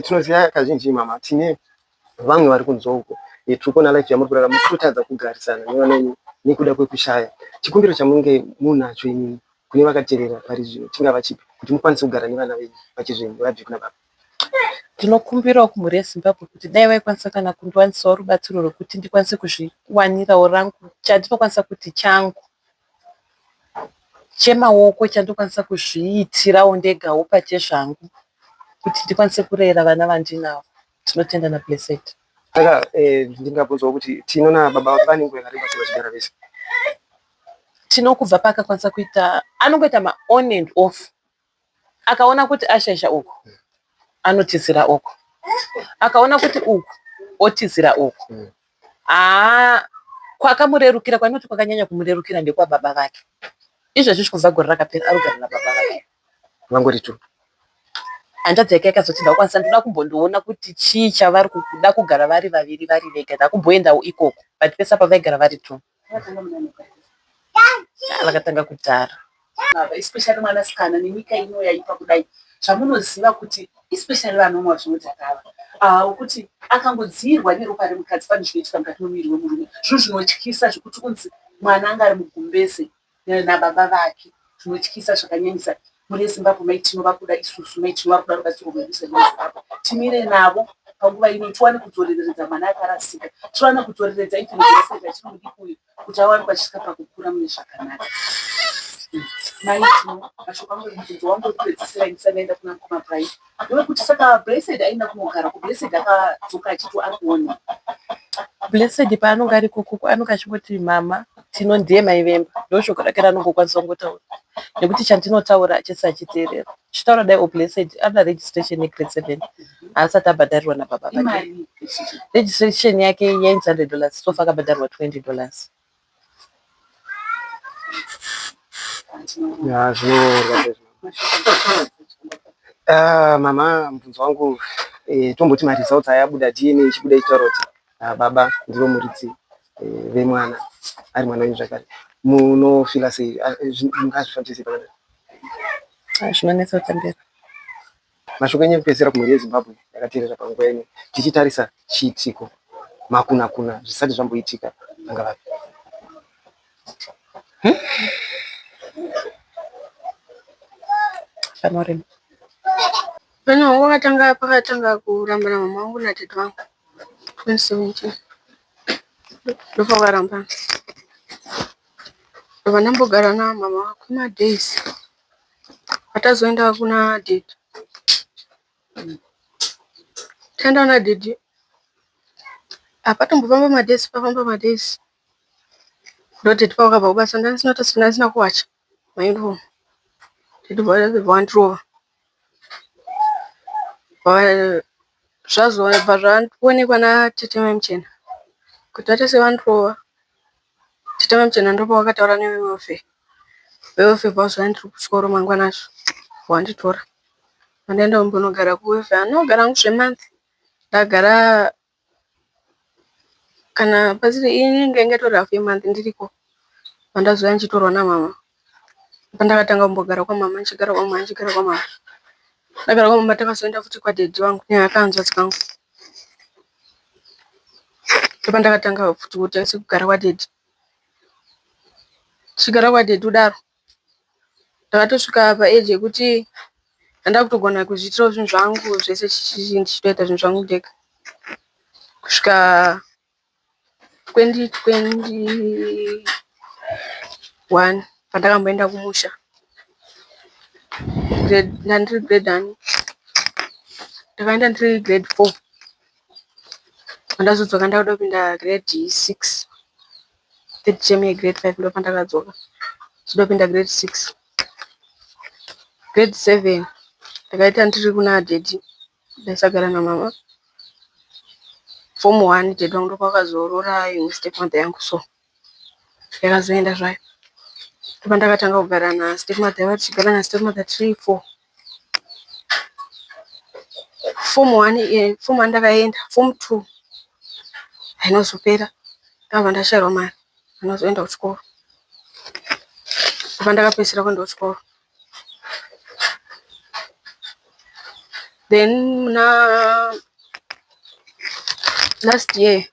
Tinoziva kazhinji mama, tine vamwe vari kunze uko tiri kuona life yamuri kurarama kutotadza kugarisana nevana venyu nekuda kwekushaya. Chikumbiro chamunenge munacho inini kune vakateerera pari zvino chingava chipi kuti mukwanise kugara nevana venyu vachizvenyu vabve kuna baba? Ndinokumbirawo kumhuri yeZimbabwe kuti dai vaikwanisa kana kundiwanisawo rubatsiro rwekuti ndikwanise kuzviwanirawo rangu chandinokwanisa kuti changu chemaoko, chandinokwanisa kuzviitirawo ndegawo pache zvangu, kuti ndikwanise kurera vana vandinavo. tinotendana blessed. Saka ndingabvunzawo kuti tinoona baba vake vane nguva yakareba sei vachigara vese? Tinokubva paakakwanisa kuita, anongoita ma-on and off. Akaona kuti ashaisha uku, anotizira uku. Akaona kuti uku, otizira uku. Kwakamurerukira, kwanoti kwakanyanya kumurerukira ndekwa baba vake. Izvozvo kubva gore rakapera arikugara nababa vake. Vangori tu. Hanzvadzi yake yakazoti ndakwanisa ndoda kumbondoona kuti chii chavari kuda kugara vari vaviri vari vega. Ndakumboendawo ikoko, but pese apa vaigara vari tu. Vakatanga kudhara. Especially mwanasikana nenyika ino yaipa kudai. Zvamunoziva kuti especially vanomwa zvinodhakava. Kuti akangodzirwa neropa remukadzi pane zvinoitika mukati memuviri wemurume. Zvinhu zvinotyisa zvekuti kunzi mwana anga ari mugumbeze nababa vake. Zvinotyisa zvakanyanyisa. Muri Zimbabwe mai tinova kuda isusu mai tinova kuda rubatsiro rwenyika yeZimbabwe. Timire navo panguva ino tiwane kudzoreredza mwana akarasika. Tiwane kudzoreredza intelligence yachinomudi kuyu kuti awanikwa achisvika pakukura mune zvakanaka. Mai tino mashoko angu mubvunzo wangu wekupedzisira ndisanaenda kuna mukoma Brian. Ndowekuti saka Blessed aina kunogara ku Blessed akadzoka achiti ari kuona. Blessed paanonga ari kuku anonga achingoti mama tino ndiye mai vemba. Ndoshoko rake ranongokwanisa kungotaura. Nekuti chandinotaura chese achiteerera. Chitaura dai Blessed ana registration yegrade 7 asati abhadharirwa nababa vake. Registration yake yainzi $100 sofa akabhadharirwa $20. Ya zvinorwadza. Mama mubvunzo wangu tomboti mari results ayabuda DNA ichibuda ichitaura kuti baba ndivo muridzi vemwana ari mwana wenyu zvakare. Munofila sei? Mungazvifambise pakadai? Zvinonetsa kutambira. Mashoko enyu ekupedzisira kumhuri yeZimbabwe yakateerera panguva ino tichitarisa chiitiko makuna zvisati zvamboitika anga vapi? Panorema. Pano pakatanga kuramba na mama wangu na tete wangu 2017. Ndopa karamba. Ndopa ndambogara na mama kuma days. Atazoenda kuna date. Tenda na date. Apatombofamba madays. Ndote tipaka babasa ndanisina sina kuacha. Mayindo. Tidibara zvandrova. Zvazonekwa na tete Muchena kuti atese vandrova. Tete Muchena ndopa wakataura neweofe pazuva ndiri kuchikoro mangwanazvo wanditora andaenda kumbonogara kuwefe anogara nguzvemonth ndagara kana pasiri inenge ingatori half yemonth ndiriko pandazouya ndichitorwa namama pandakatanga kumbogara kwamama ndichigara kwamama ndagara kwamama takazoenda futi kwadedhi wangu neakanzwa dzikangu ndopandakatanga futi kuti aisi kugara kwadedhi chigara kwadedhi udaro ndakatosvika paeji yekuti ndanda kutogona kuzviitira zvinhu zvangu zvese ndichitoita zvinhu zvangu ndega kusvika 2021 pandakamboenda kumusha ndandiri grade 1 ndakaenda ndiri grade 4 pandazodzoka ndakuda kupinda grade 6 third term yegrade 5 ndopandakadzoka ndopinda grade 6 grade 7 ndakaita ndiri kuna dedi ndaisagara namama form 1 dedi wangu ndopakazorora stepmother yangu so yakazoenda zvayo ndopandakatanga kugara nastepmother tichigara nastepmother 3-4 form 1 ndakaenda form 2 hainozopera ndabva ndashayirwa mari anozoenda kuchikoro ndopandakapedzisira kuenda kuchikoro then last year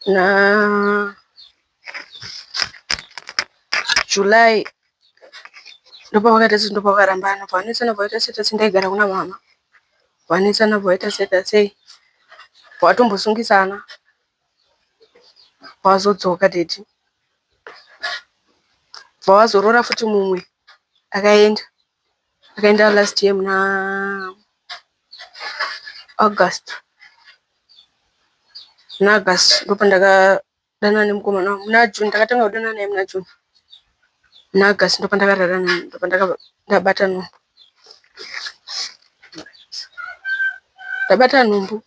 na July ndopavakarambana vanetsana vaita seta ndaigara kuna mama vanetsana vaita seta sei vatombosungisana vazodzoka dedi vazorora futi mumwe akaenda last year August. Muna August ndipo ndakadana nemukomana wangu. Muna June ndakatanga kudana naye muna June. Muna August ndipo ndakararana ndipo ndabata nhumbu. Ndabata nhumbu.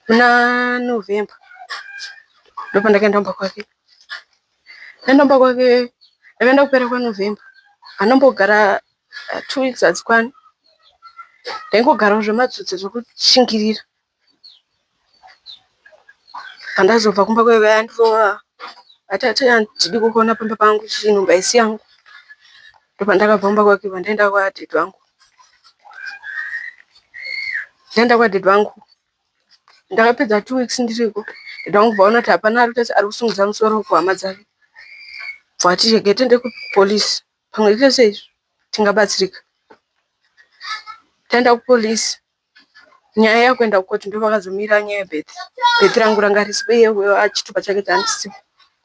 Muna November ndipo ndakaenda kwake. Ndaenda kwake ndakaenda kupera kwa November. Anombogara 2 weeks hadzikwani. Ndaingogara zvematsutse zvokushingirira. Pandazobva kumba kwake andova atati andidi kukuona pamba pangu chinhu baisi yangu. Ndipo ndakabva kumba kwake ndaenda kwa dad wangu. Ndaenda kwa dad wangu. Ndakapedza 2 weeks ndiriko. Dad wangu vaona kuti hapana ari kusungudza musoro kuhama dzake. Vati chege tende kupolisi. Pamwe chete tingabatsirika. Taenda kupolisi. Nyaya yakuenda kukoti ndipo vakazomira nyaya yebhethi. Bhethi rangu ranga risipo iye achitupa chake chanisipo.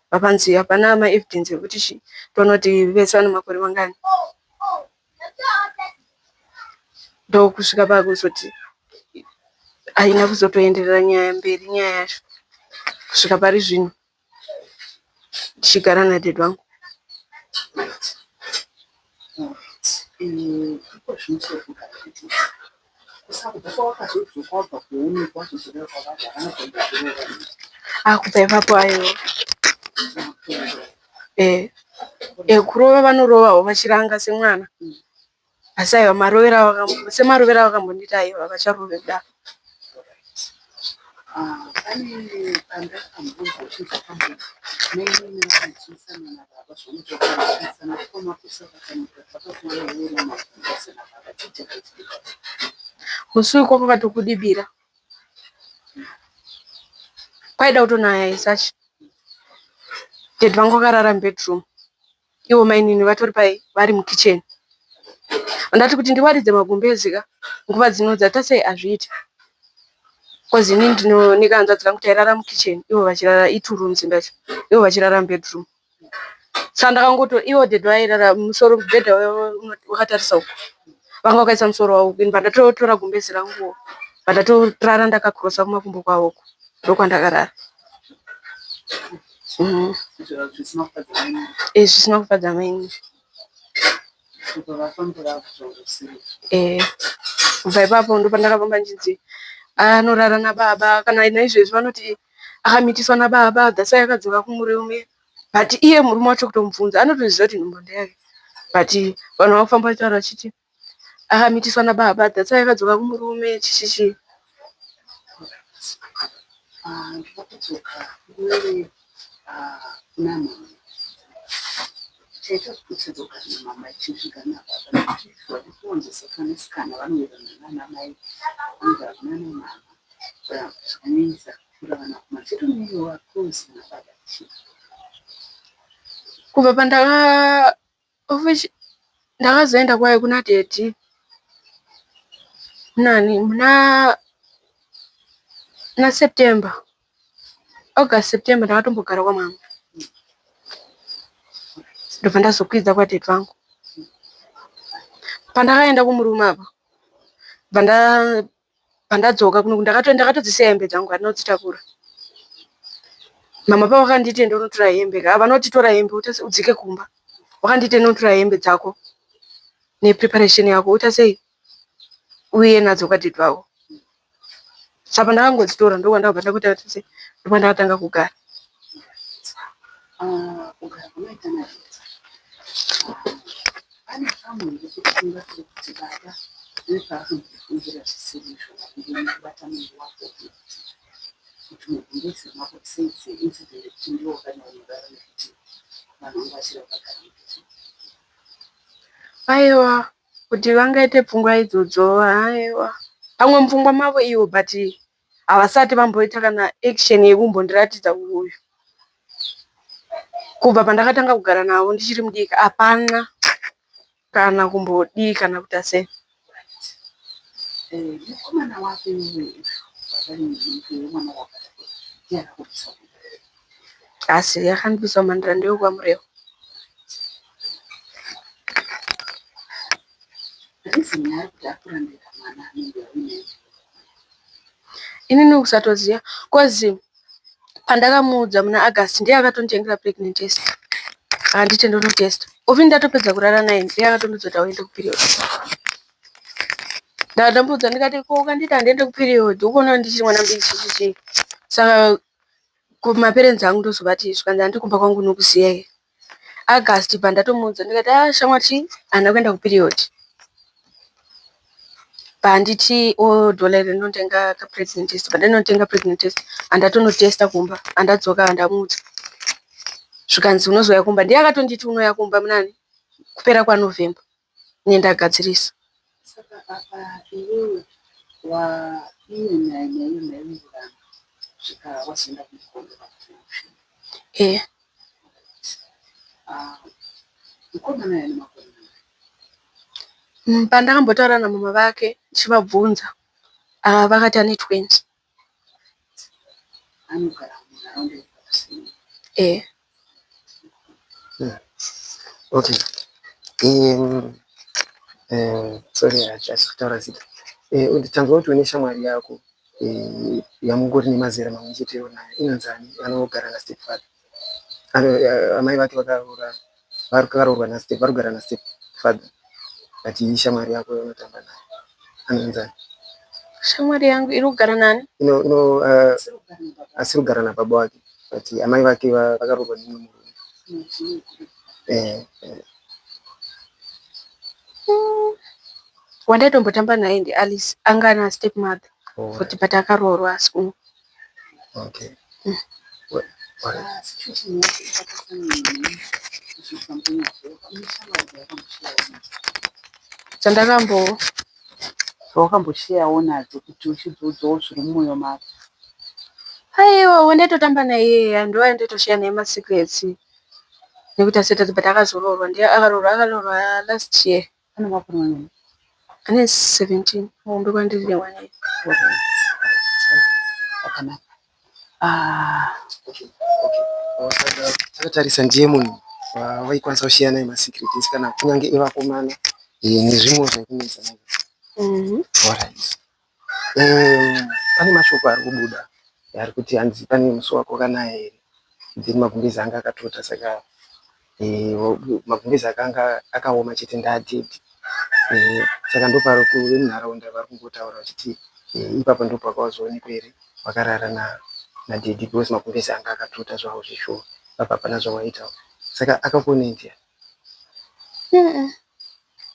Papanzi hapana ma-evidence ekuti tonoti vese vane makore mangani. Ndokusvika pakuzoti haina kuzotoenderera nyaya mberi nyaya yacho. Kusvika pari zvino ndichigara nadad wangu. Kubva ipapo ayo kurova vanorovawo vachiranga semwana. Asi aiwa semarovera vakambondita aiwa vacharove kudaro. Musi ikoko katokudibira. Kwaida kutonaya isachi. Dad vangu vakarara mubedroom. Ivo mainini vatori vari mukitchen. Ndati kuti ndiwaridze magumbezi nguva dzinodzi atasei azviita. Kozi inini ndinonika hanzvadzi dzangu tairara mukitchen. Ivo vachirara 2 rooms ndacho. Ivo vachirara mubedroom. Saka ndakangoto ivo dad vairara musoro mubhedha wakatarisa uko. Vanga vakaisa musoro wavo uko. Pandatotora gumbezi rangu. Pandatorara ndakakrosa kumakumbo kwavo. Ndokwandakarara. Zvisina kufadza maini. Kubva ipapo ndo pandakapamba njidzi anorara nababa kana naizvezvi vanoti akamitiswa nababa dzasai akadzoka kumurume. But iye murume wacho kutomubvunza anotoziva kuti nhumbo ndeyake. But vanhu vakufamba vachitaura vachiti akamitiswa nababa dzasai akadzoka kumurume chichichi. Kubva ndakazoenda kwaye kuna dad muna September. August September ndakatombogara kwamama. Ndobva ndazokwidza kwadad vangu. Pandakaenda kumurume apa pandadzoka kuno ndakatodzisa hembe dzangu handinodzitakura. Mama pavakanditi enda unotora hembe vanoti tora hembe udzike kumba. Vakanditi enda unotora hembe dzako nepreparation yako utasei uye nadzo kwadad vavo. Saka pandakangodzitora ndokwandabva ndakuita kuti ndokwandatanga kugara. Aiwa kuti vangaite pfungwa idzodzo aiwa pamwe mupfungwa mavo iwo but havasati vamboita kana action yekumbondiratidza uyu. Kubva pandakatanga kugara navo ndichiri mudiki hapana kana kumbodii kana kuita sei. Asi yakandibvisa mandira ndeyokwamureva. reason yari kuti akurambira mwana anenge aine inini kusatoziya kozi pandakamuudza muna August ndiye akatonditengera pregnant test anditi ndonotesta uvi ndatopedza kurara naye ndiye akatondidzoti auende kuperiod ndamudza ndikati ko ukanditi handiende kuperiod ukuona ndichiri mwana mbichichichi saka kumaperenzi angu ndozobati zvikanzi handikumba kwangu nokuziya August pandatomuudza ndikati shamwati hana kuenda kuperiod panditi odhola rinotenga pregnant test pandinotenga pregnant test andatonotesta kumba andadzoka andamuudza zvikanzi unozoya kumba ndiye akatonditi unoya kumba munani kupera kwaNovemba nendagadzirisa saka apa iwewe waiyonainaiyonaiurana svika wazoenda kumukombe mukomana yani makore pandakambotaura namama vake ndichivabvunza vakati ane 20 anogara munharaunda yepakusini Okay. Sorry, just kutaura zita. Unditanzwa kuti une shamwari yako yamungori nemazera mamwe chetewo naye inonzani anogara nastepfather. Amai vake vakaroorwa varikugara nastepfather. Ati shamwari yako unotamba naye anonzani? Shamwari yangu iri kugara nani? Asiri kugara nababa wake. Ati amai vake vakaroorwa nemumwe murume. Wandatombotamba naye ndiAlice anga ana stepmother kuti patakaroorwa asi Okay. zvawakamboshiyawo nadzo kuti uchidzodzawo zviri mumwoyo mako. Aiwa wandatotamba naye ndowanditoshiya naye masecrets nekuti asita but akazoroorwa ndiye akaroorwa last year. Ane makore mangani? Ane 17 ombe kwandiri nemwana. Akanaka. Takatarisa ndiye munhu waikwanisa kushiya naye masecrets kana kunyange evakomana nezvimwe zvakunetsa naye. Alright. Pane mashoko ari kubuda ari kuti hanzi pane musi wako kana here then magumbezi anga akatota saka magumbezi akanga akaoma chete ndaatete saka ndopari kunharaunda vari kungotaura vachiti ipapo ndipo pakazoonekwa here vakarara nadhedhi because magumbezi anga akatota zvavo zvishuwa apa hapana zvawaitawo saka akakuonendia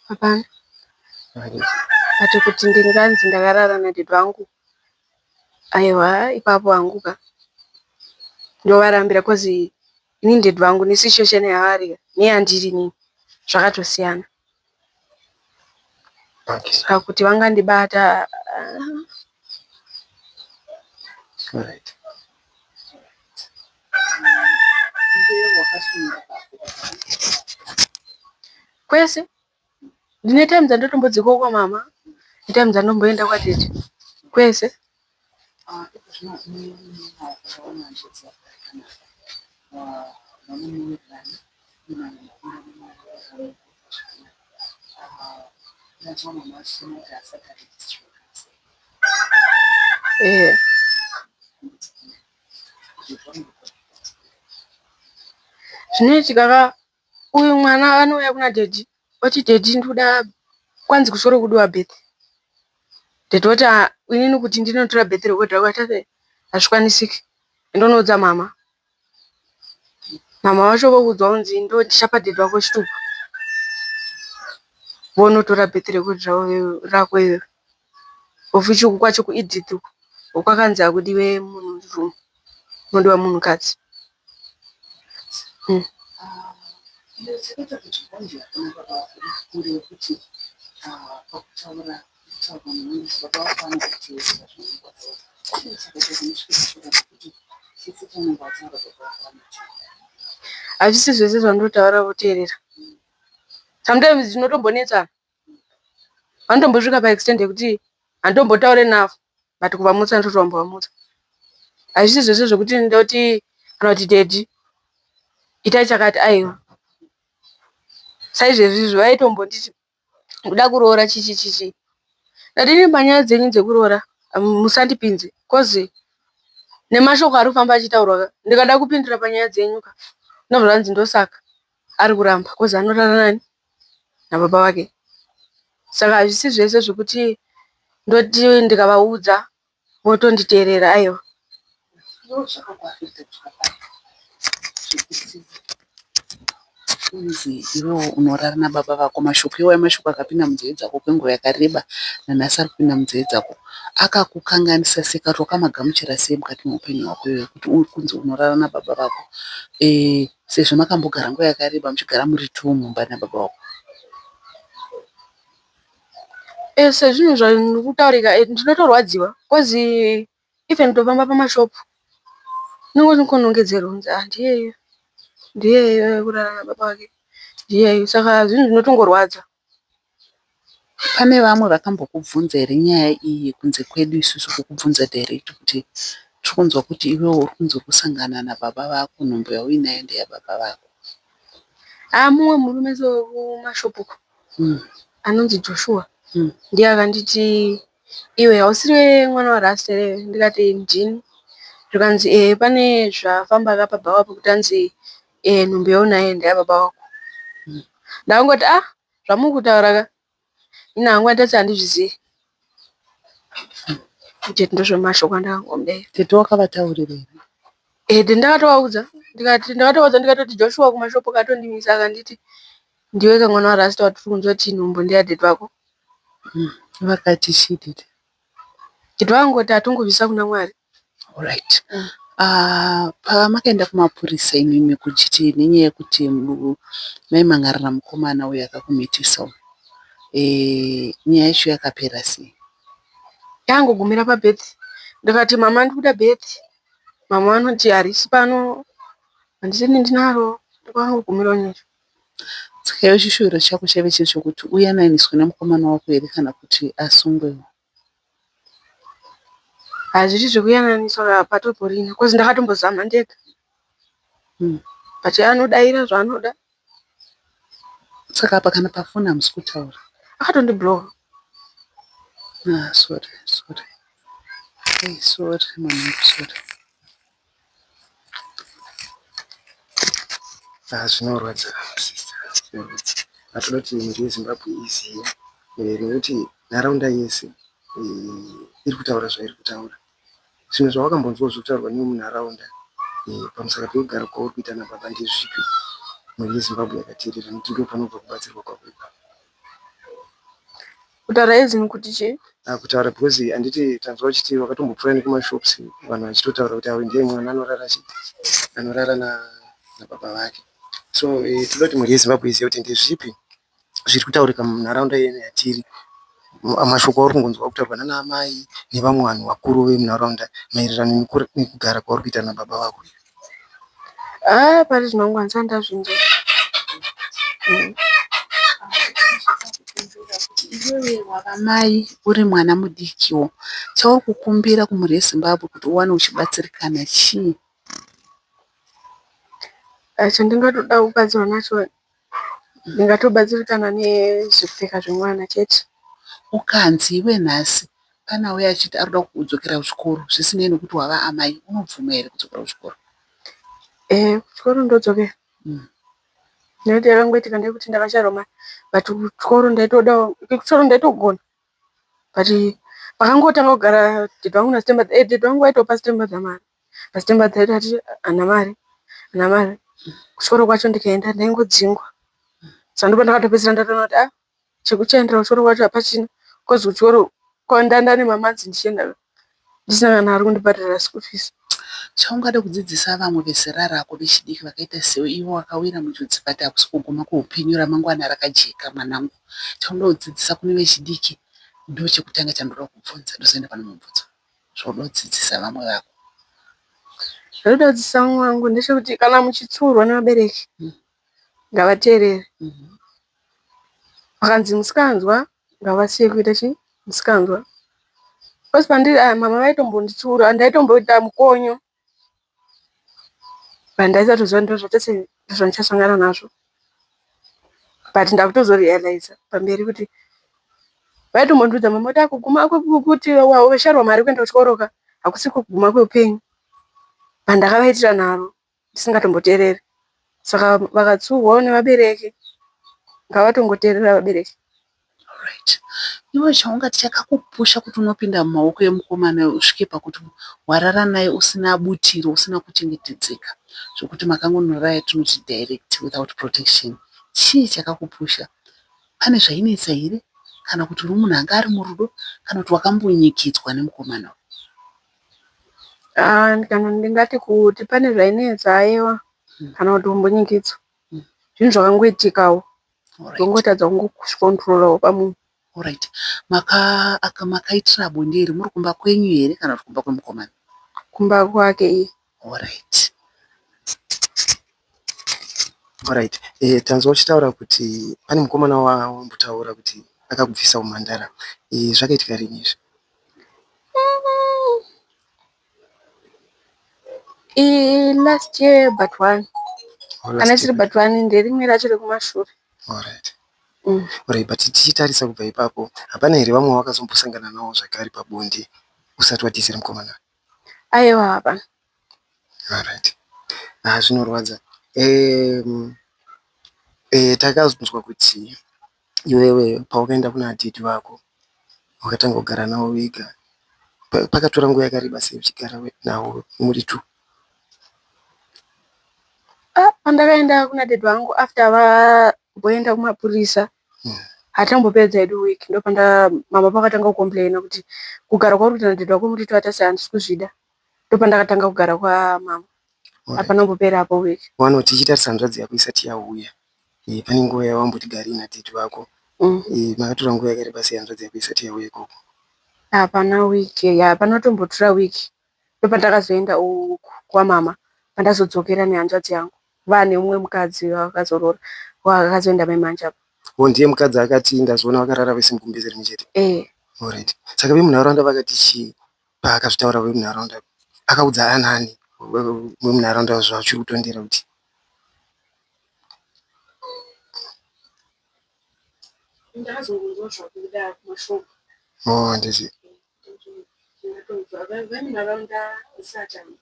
hapana ati kuti ndinganzi ndakarara nadhedhi wangu aiwa ipapo anguka ndovarambira kozi ini dhedhi wangu nisishoshene yavari neyandiri nini zvakatosiyana saka kuti vangandibata Alright. kwese ndine time dzandotombodzikawo kwamama netime dzandomboenda kwadhedhi kwese zvinoitika uyu mwana anouya kuna dhedhi oti dhedhi ndoda kwanzi kusoro kudiwa birth dhedhi oti inini kuti ndinotora birth record rako atate hazvikwanisiki ndonoudza mama vacho vokuudza unzi ndo ndichapa dhedhi wako chitupa vonotora birth record rako iwewe ofichuku kwacho kuEdith ukwakanzi akudiwe munhurume unodiwa munhukadzi. Hazvisi zvese zvandotaura voteerera. Sometimes zvinotombonetsa vanotombosvika paextend yekuti handombotaure navo but kuvamutsa ndotombovamutsa. Hazvisi zvese zvokuti ndoti kana kuti dhedhi itai chakati aiwa saizvezvizvo vaitombonditi kuda kuroora chichi ndadini panyaya dzenyu dzekuroora musandipinze kozi nemashoko ari kufamba achitaurwa ndikada kupindura panyaya dzenyuka ndobva zvanzi ndosaka ari kuramba kozi anorara nani nababa wake. Saka hazvisi zvese zvekuti ndoti ndikavaudza votonditeerera. Aiwa, kunzi iwewo unorara nababa vako, mashoko iwayo mashoko akapinda munzeve dzako kwenguva yakareba, nanhasi ari kupinda munzeve dzako. Akakukanganisa seka wakamagamuchira sei mukati meupenyu hwako iwewe kuti uri kunzi unorara nababa vako, sezvo makambogara nguva yakareba muchigara muri tu mumba nababa vako? sezvinhu zvanokutaurika ndinotorwadziwa kozi even tofamba pamashopu nongonongedzera unzi ndiyeyo kurara nababa wake ndiyeyo. Saka zvinhu zvinotongorwadza. Pane vamwe vakambokubvunza here nyaya iyi kunze kwedu isusu kukubvunza direct kuti tikunzwa kuti iwewo uri kunze kusangana nababa vako, nhombo yauinayo ndeyababa vako? Mumwe murume wekumashopuko anonzi Joshua ndiye akanditi iwe hausiri mwana waRasta here? Ndikati ndini. Zvikanzi pane zvafamba akapabha wapo kuti anzi nhombo yaunayo ndeyababa wako. Ndakangoti zvamuri kutaura ka ina hangu andati handizvizivi. Nditi ndozvemashoko andakangomudaira. Tete wakavataurira here? Ndakatovaudza ndikatoti Joshua kumashopu akatondimisa akanditi ndiwe kamwana waRasta watiri kunzwa kuti nhombo ndeyadheti wako. Vakati chididi? Dheti vakangoti hatongobvisa kuna Mwari. Alright. Pamakaenda kumapurisa imimi kuchiti nenyaya yekuti maimangarira mukomana uyo akakumitisa, nyaya yacho yakapera sei? Yangogumira pabhethi. Ndikati mama ndikuda bhethi. Mama vanoti harisi pano, handisini ndinaro. Ndakangogumira nyezvo. Saka iwe chishuwiro chako chaive chiri chokuti uyananiswe nemukomana wako here kana kuti asungwewo? Hazviri zvekuyananiswa patoporina kozi ndakatombozama ndega. But anodaira zvaanoda. Saka apa kana pafoni hamusi kutaura? Akatondibloga. Sorry. Sorry, mama, sorry. Zvinorwadza sister. Atoda kuti nyika yeZimbabwe izive nekuti nharaunda yese iri kutaura zvairi kutaura. Zvimwe zvawakambonzwa zvokutaurwa newe munharaunda pamusaka pekugara kwauri kuita nababa ndezvipi? Nyika yeZimbabwe yakateerera nekuti ndipo panobva kubatsirwa kwako. Kutaura izini kuti chii? Kutaura because handiti tanzwa uchiti wakatombopfuura nekumashops vanhu vachitotaura kuti awe ndiye mwana anorara nababa vake. So toda kuti mhuri yeZimbabwe izive kuti ndezvipi zviri kutaurika munharaunda yene yatiri. Mashoko auri kungonzwa kutaurwa nana amai nevamwe vanhu vakuru vemunharaunda maererano nekugara kwauri kuita nababa vako. Pari zvinongwanisa ndazvinzwa. Iwewe wavamai uri mwana mudikiwo, chauri kukumbira kumhuri yeZimbabwe kuti uwane uchibatsirikana chii? Chandingatoda kubatsirwa nacho ndingatobatsirikana nezvekupfeka zvemwana chete. Ukanzi iwe nhasi pana uya achiti arikuda kudzokera kuchikoro zvisinei nekuti wava amai, unobvuma here kudzokera kuchikoro? Kuchikoro ndodzokera. Nekuti yakangoitika ndekuti ndakashairwa mari. But kuchikoro ndaitogona. But pakangotanga kugara dheti wangu naStemba, dheti wangu waitopa Stemba dzamari. PaStemba dzaiti ati hana mari. Kuchikoro kwacho ndikaenda ndaingodzingwa. Saka ndipo ndakatopedzisira ndatoona kuti chekuchaendera kuchikoro kwacho hapachina. Kozi kuchikoro kwandanda nemamanzi ndichienda ndisina kana ari kundibhadharira school fees. Chaungada kudzidzisa vamwe vezera rako vechidiki vakaita sewe, ivo wakawira munjodzi kati hakusi kuguma kweupenyu ramangwana rakajeka mwanangu, chaunoda kudzidzisa kune vechidiki ndochekutanga chandoda kubvunza, ndozoenda pane mubvunzo zvaunoda kudzidzisa vamwe vako? Zvaunoda kudzidzisa vamwe vangu ndechekuti kana muchitsurwa nevabereki ngavateerere. Vakanzi musikanzwa ngavasiye kuita chii? Musikanzwa. Kozi pandiri mama vaitombonditsiura ndaitomboita mukonyo. Pandaisatoziva ndozvose ndozvandichasangana nazvo. But ndakutozorealiza pamberi kuti vaitombondudza mama kuti kuguma kuti wesharwa mari kuenda kuchikoroka hakusi kuguma kweupenyu. Pandakavaitira naro ndisingatomboteereri. Saka vakatsuhwawo nevabereki ngavatongoteerera vabereki. Alright. Iwe chaungati chakakupusha kuti unopinda mumaoko emukomana usvike pakuti warara naye usina butiro, usina kuchengetedzeka, zvokuti makangonoraya tunoti direct without protection. Chii chakakupusha? Pane zvainetsa here? Kana kuti uri munhu anga ari murudo? Kana kuti wakambonyikidzwa nemukomana? Kana ndingati kuti pane zvainetsa aiwa kana kuti umbonyikidzwa. Zvinhu zvakangoitikawo. Ndongotadza kungozvikontrolawo pamunhu. Alright. Makaitira bonde iri muri kumba kwenyu here kana kuti kumba kwemukomana? Kumba kwake iye. Alright. Alright. Tanzwa uchitaura kuti pane mukomana wambotaura kuti akakubvisa umhandara. Zvakaitika rini izvi? Last year but one. Kana chiri but one nderimwe racho rekumashure. Alright. Alright, but tichitarisa kubva ipapo hapana here vamwe wakazombosangana nawo zvakare pabonde usati wadhisira mukomana? Aiwa hapana. Alright. Zvinorwadza. Takazonzwa kuti iwewe paukaenda kuna atete vako wakatanga kugara nawo wega. Pakatora nguva yakareba sei uchigara nawo muri tu? Pandakaenda kuna dad vangu after vamboenda kumapurisa hatambopedza edu wiki ndopanda mama pakatanga kukomplaina kuti kugara kwari kuita nadad wako muri tu hatasi handisi kuzvida. Ndopandakatanga kugara kwamama. Hapana kumbopera hapo wiki. Wanoti ichitarisa hanzvadzi yako isati yauya. Pane nguva yawamboti gari nadad vako. Makatora nguva yakareba sei hanzvadzi yako isati yauya ikoko? Hapana wiki. Hapana tombotora wiki. Ndopandakazoenda uku kwamama. Pandazodzokera nehanzvadzi yangu. Vane umwe mukadzi wakazorora wakazoenda maimanja. Ndiye mukadzi akati ndazoona vakarara vese mugumbeze rimwe chete? Alright. Saka vemunharaunda vakati chii paakazvitaura? Vemunharaunda akaudza anani vemunharaunda zvachiri kutondera kuti? Ndakazongonzwa zvakuda kumashoko. Ndizvi. Vemunharaunda isatani.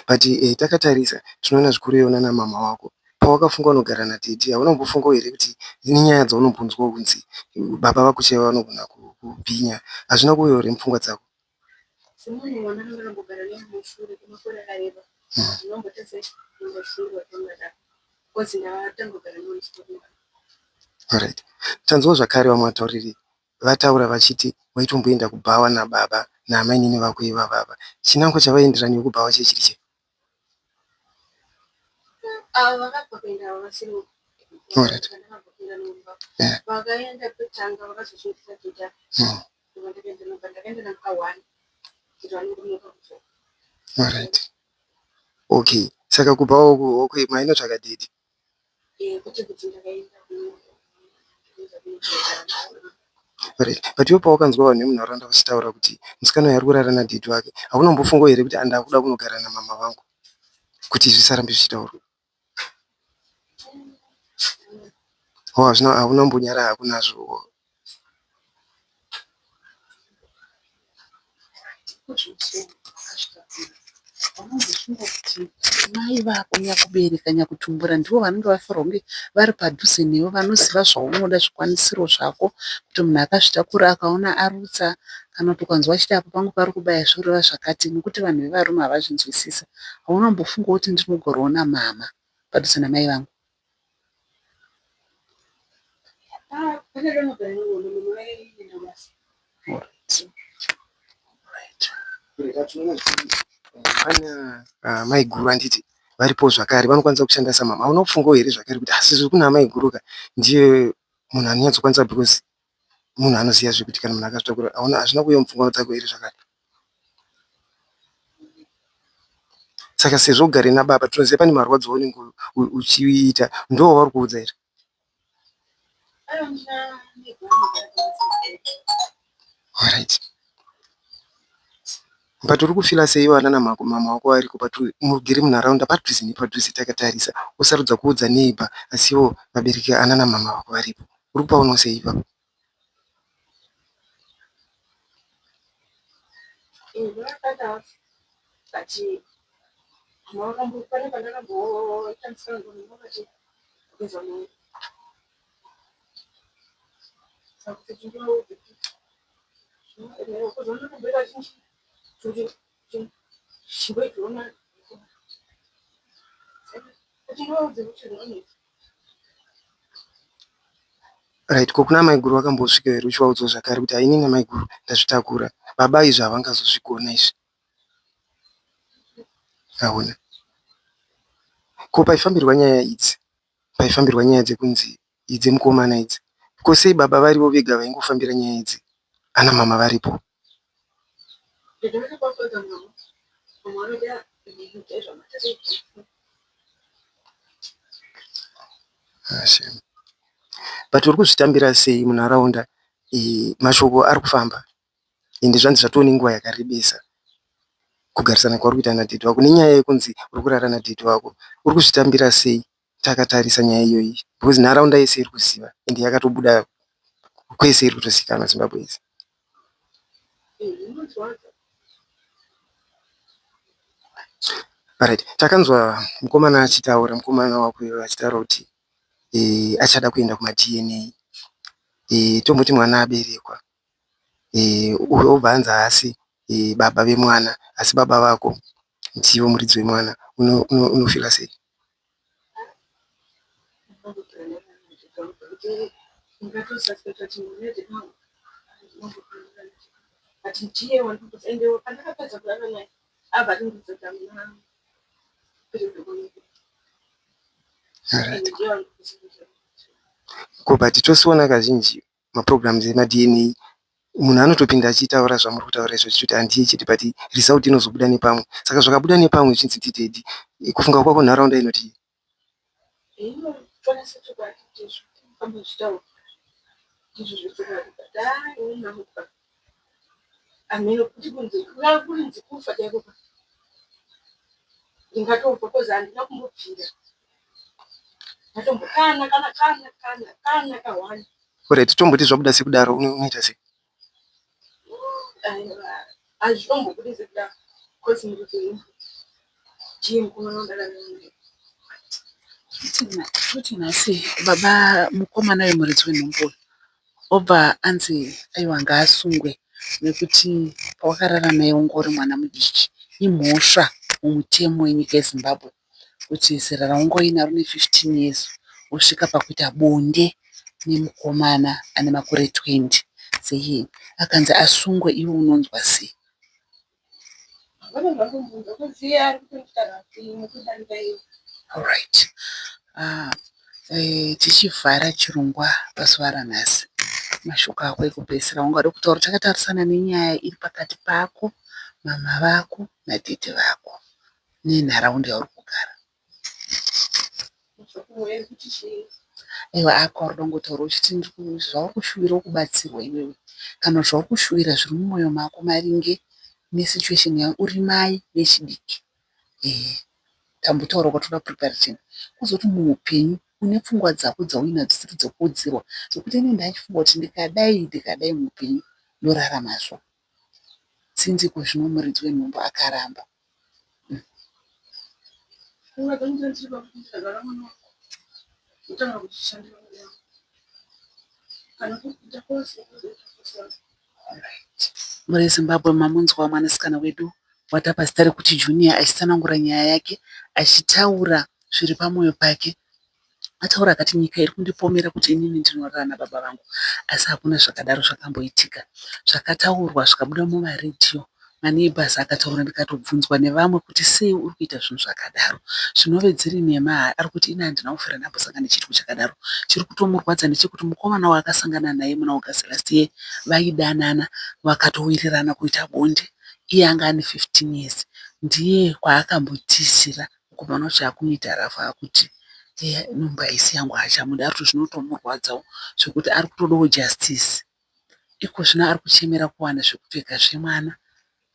But takatarisa tinoona zvikuru yona namama wako. Pawakafunga unogara natete haunombofunga here kuti nenyaya dzaunombonzwa kunzi baba vako chaivo vanogona kubhinya? Hazvina kuuya here mupfungwa dzako? Semunhu wandakanga ndambogara naye mumushure kwemakore akareba. Ndinombotadza kumbosungwa kwemwana. Kozi ndakatangogara naye mumushure. Alright. Tanzwa zvakare vamwe vatauriri vataura vachiti waitomboenda kubhawa nababa namainini vako ivavava. Chinangwa chavaenderani wekubhawa chechiri chii? Vakabva kuenda vasiro. Alright. Vakaenda kutanga vakazosvitsa tuta. Ndakaenda naka1. Alright. Okay. Saka kubhawa uku okay mainotsvaka date? Kuti ndakaenda. Alright. But iwe pawakanzwa vanhu vemunharaunda vachitaura kuti musikana uyu ari kurara nadate wake, haunombofunga here kuti andakuda kunogara namama vangu kuti zvisarambe zvichitaurwa? Hauna mbonyara hako nazvo? Vanozoshinga kuti mai vako nyakubereka nyakutumbura ndivo vanenge vafarwa kunge vari padhuze newe, vanoziva zvaunoda, zvikwanisiro zvako, kuti munhu akazvitakura akaona arutsa kana kuti ukanzwa chiti apo pangu pari kubaya zvoreva zvakati, nekuti vanhu vevarume havazvinzwisisa. Haunombofunga kuti ndinogarawo namama padhuze namai vangu? Pana mai guru anditi varipo zvakare vanokwanisa kushanda samama. Haunofungawo here zvakare kuti asi zviri kuna mai guruka ndiye munhu anonyatsokwanisa because munhu anoziva zvekuti kana munhu akazvitakura hazvina kuuya mupfungwa dzako here zvakare? Saka sezvo ugare nababa tinoziva pane marwadzo aunenge uchiita, ndo wauri kuudza here? Alright. But uri kufila sei vana namama wako variko mugere munharaunda padhuze nepadhuze takatarisa usarudza kuudza neighbor asiwo vabereki ana namama vako varipo? Uri kupaonawo sei ipapo? Right, kokuna maiguru vakambosvika here uchivaudza zvakare kuti hainini maiguru ndazvitakura baba izvi havangazozvigona izvi aona ko paifambirwa nyaya idzi paifambirwa nyaya dzekunzi idzemukomana idzi ko sei baba varivo vega vaingofambira nyaya idzi ana mama varipo ashema but uri kuzvitambira sei munharaunda mashoko ari kufamba ende zvanzi zvatoo nenguva yakarebesa kugarisana kwauri kuita nadhedhi wako nenyaya yekunzi uri kurara nadhedhi wako uri kuzvitambira sei takatarisa nyaya iyoyi because nharaunda yese iri kuziva ende yakatobuda kwese iri kutozikanwa zimbabwe yese right takanzwa mukomana achitaura mukomana wako achitaura kuti achada kuenda kumadna tomboti mwana aberekwa obva anzi haasi baba vemwana asi baba vako ndivo muridzi wemwana unofira sei ko but tosiona kazhinji maprograms emadna munhu anotopinda achitaura zvamuri kutaura izvo chichiti handiye chiti but result inozobuda nepamwe saka zvakabuda nepamwe zvinzi titedi kufunga kwako nharaunda inoti tomboti zvabuda sekudaro unoita sei kuti nhasi baba mukomana wemuridzi wenhumbu obva anzi aiwa ngaasungwe nekuti pawakarara naye ungori mwana mudiki imhosva mumutemo wenyika yezimbabwe kuti zera raungoinaro ne15 years usvika pakuita bonde nemukomana ane makore 20 sei akanzi asungwe iwe unonzwa sei alright tichivhara chirongwa pazuva ranhasi mashoko ako ekupedzisira ungada kutaura takatarisana nenyaya iri pakati pako mama vako nadhedhi vako nenharaunda yauri kugara aiwa akauri dongotaura uchiti zvauri kushuvira kubatsirwa iwewe kana zvauri kushuvira zviri mumwoyo mako maringe nesituation yayo uri mai nechidiki tambotaura kwatoda preparation kuzoti muupenyu une pfungwa dzako dzauinadzo dzisiri dzokuudzirwa zokuti ine ndachifunga kuti ndikadai muupenyu ndoraramazvo tsinziko zvino muridzi wenhumbu akaramba muri Zimbabwe mamunzwa mwanasikana wedu watapa zita rekuti Junior achitsanangura nyaya yake achitaura zviri pamwoyo pake. Ataura akati nyika iri kundipomera kuti inini ndinorara nababa vangu, asi hakuna zvakadaro zvakamboitika. Zvakataurwa zvikabuda mumaredhiyo, maneighbors akataura, ndikatobvunzwa nevamwe kuti sei uri kuita zvinhu zvakadaro. Zvinove dziri nhema ari kuti ina handina kufira ndambosangana nechiriko chakadaro. Chiri kutomurwadza ndechekuti mukomana waakasangana naye muna August last year vaidanana vakatowirirana kuita bonde. Iye anga ane 15 years. Ndiye kwaakambotizira mukomana wacho akumuita rafa akuti nhumbu haisi yangu hachamuda, ari zvinotomurwadzawo zvekuti ari kutodawo justice. Iko zvino ari kuchemera kuwana zvekupfeka zvemwana,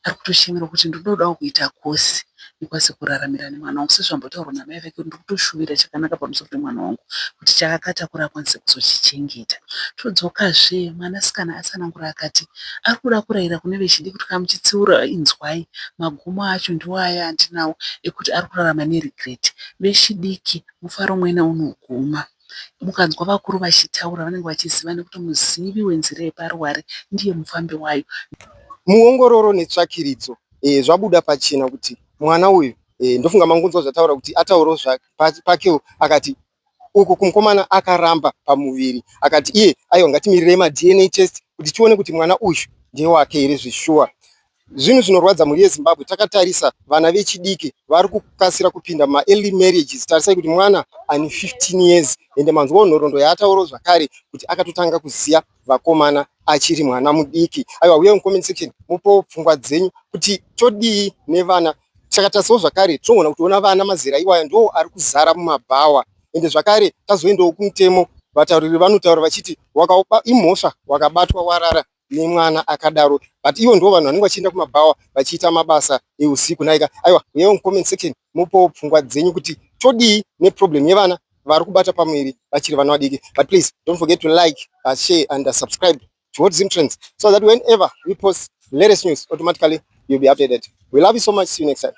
ari kutochemera kuti ndodawo kuita kosi ndikwanise kuraramira nemwana wangu sezvambotaurwa namai vake kuti ndikutoshuvira chakanaka pamusoro pemwana wangu kuti chaakatakura akwanise kuzochichengeta. Todzokazve mwanasikana asanangura akati ari kuda kurayira kune vechidiki kuti kamuchitsiura inzwai magumo acho ndiwo aya andinawo ekuti ari kurarama neregret. Vechidiki mufaro mwena unoguma. Mukanzwa vakuru vachitaura vanenge vachiziva nekuti muzivi wenzira yeparware ndiye mufambi wayo. Muongororo netsvakiridzo zvabuda pachena kuti mwana uyu ndofunga mangunzo zvataura kuti atauro pakewo akati uku kumukomana akaramba pamuviri akati iye aiwa ngatimirire ma-DNA test kuti tione kuti mwana uyu ndiye wake here zvishuwa. Zvinhu zvinorwadza mhuri yeZimbabwe takatarisa vana vechidiki vari kukasira kupinda ma-early marriages. Tarisai kuti mwana ane 15 years ende manzwa nhoroondo yaatauro zvakare kuti akatotanga kuziya vakomana achiri mwana mudiki. Aiwa, uye mucomment section mupo pfungwa dzenyu kuti todii nevana. Takatarisawo zvakare tinoona kuti ona vana mazera iwaya ndo ari kuzara mumabhawa ende zvakare tazoendawo kumutemo vatauriri vanotaura vachiti imhosva wakabatwa warara nemwana akadaro, but ivo ndo vanhu vanenge vachienda kumabhawa vachiita mabasa eusiku naika. Aiwa, uyewo mucomment section mupo pfungwa dzenyu kuti todii neproblem yevana vari kubata pamuviri vachiri vana vadiki. But please don't forget to like, share and subscribe to Hot Zim Trends so that whenever we post latest news automatically you'll be updated. We love you so much. See you next time.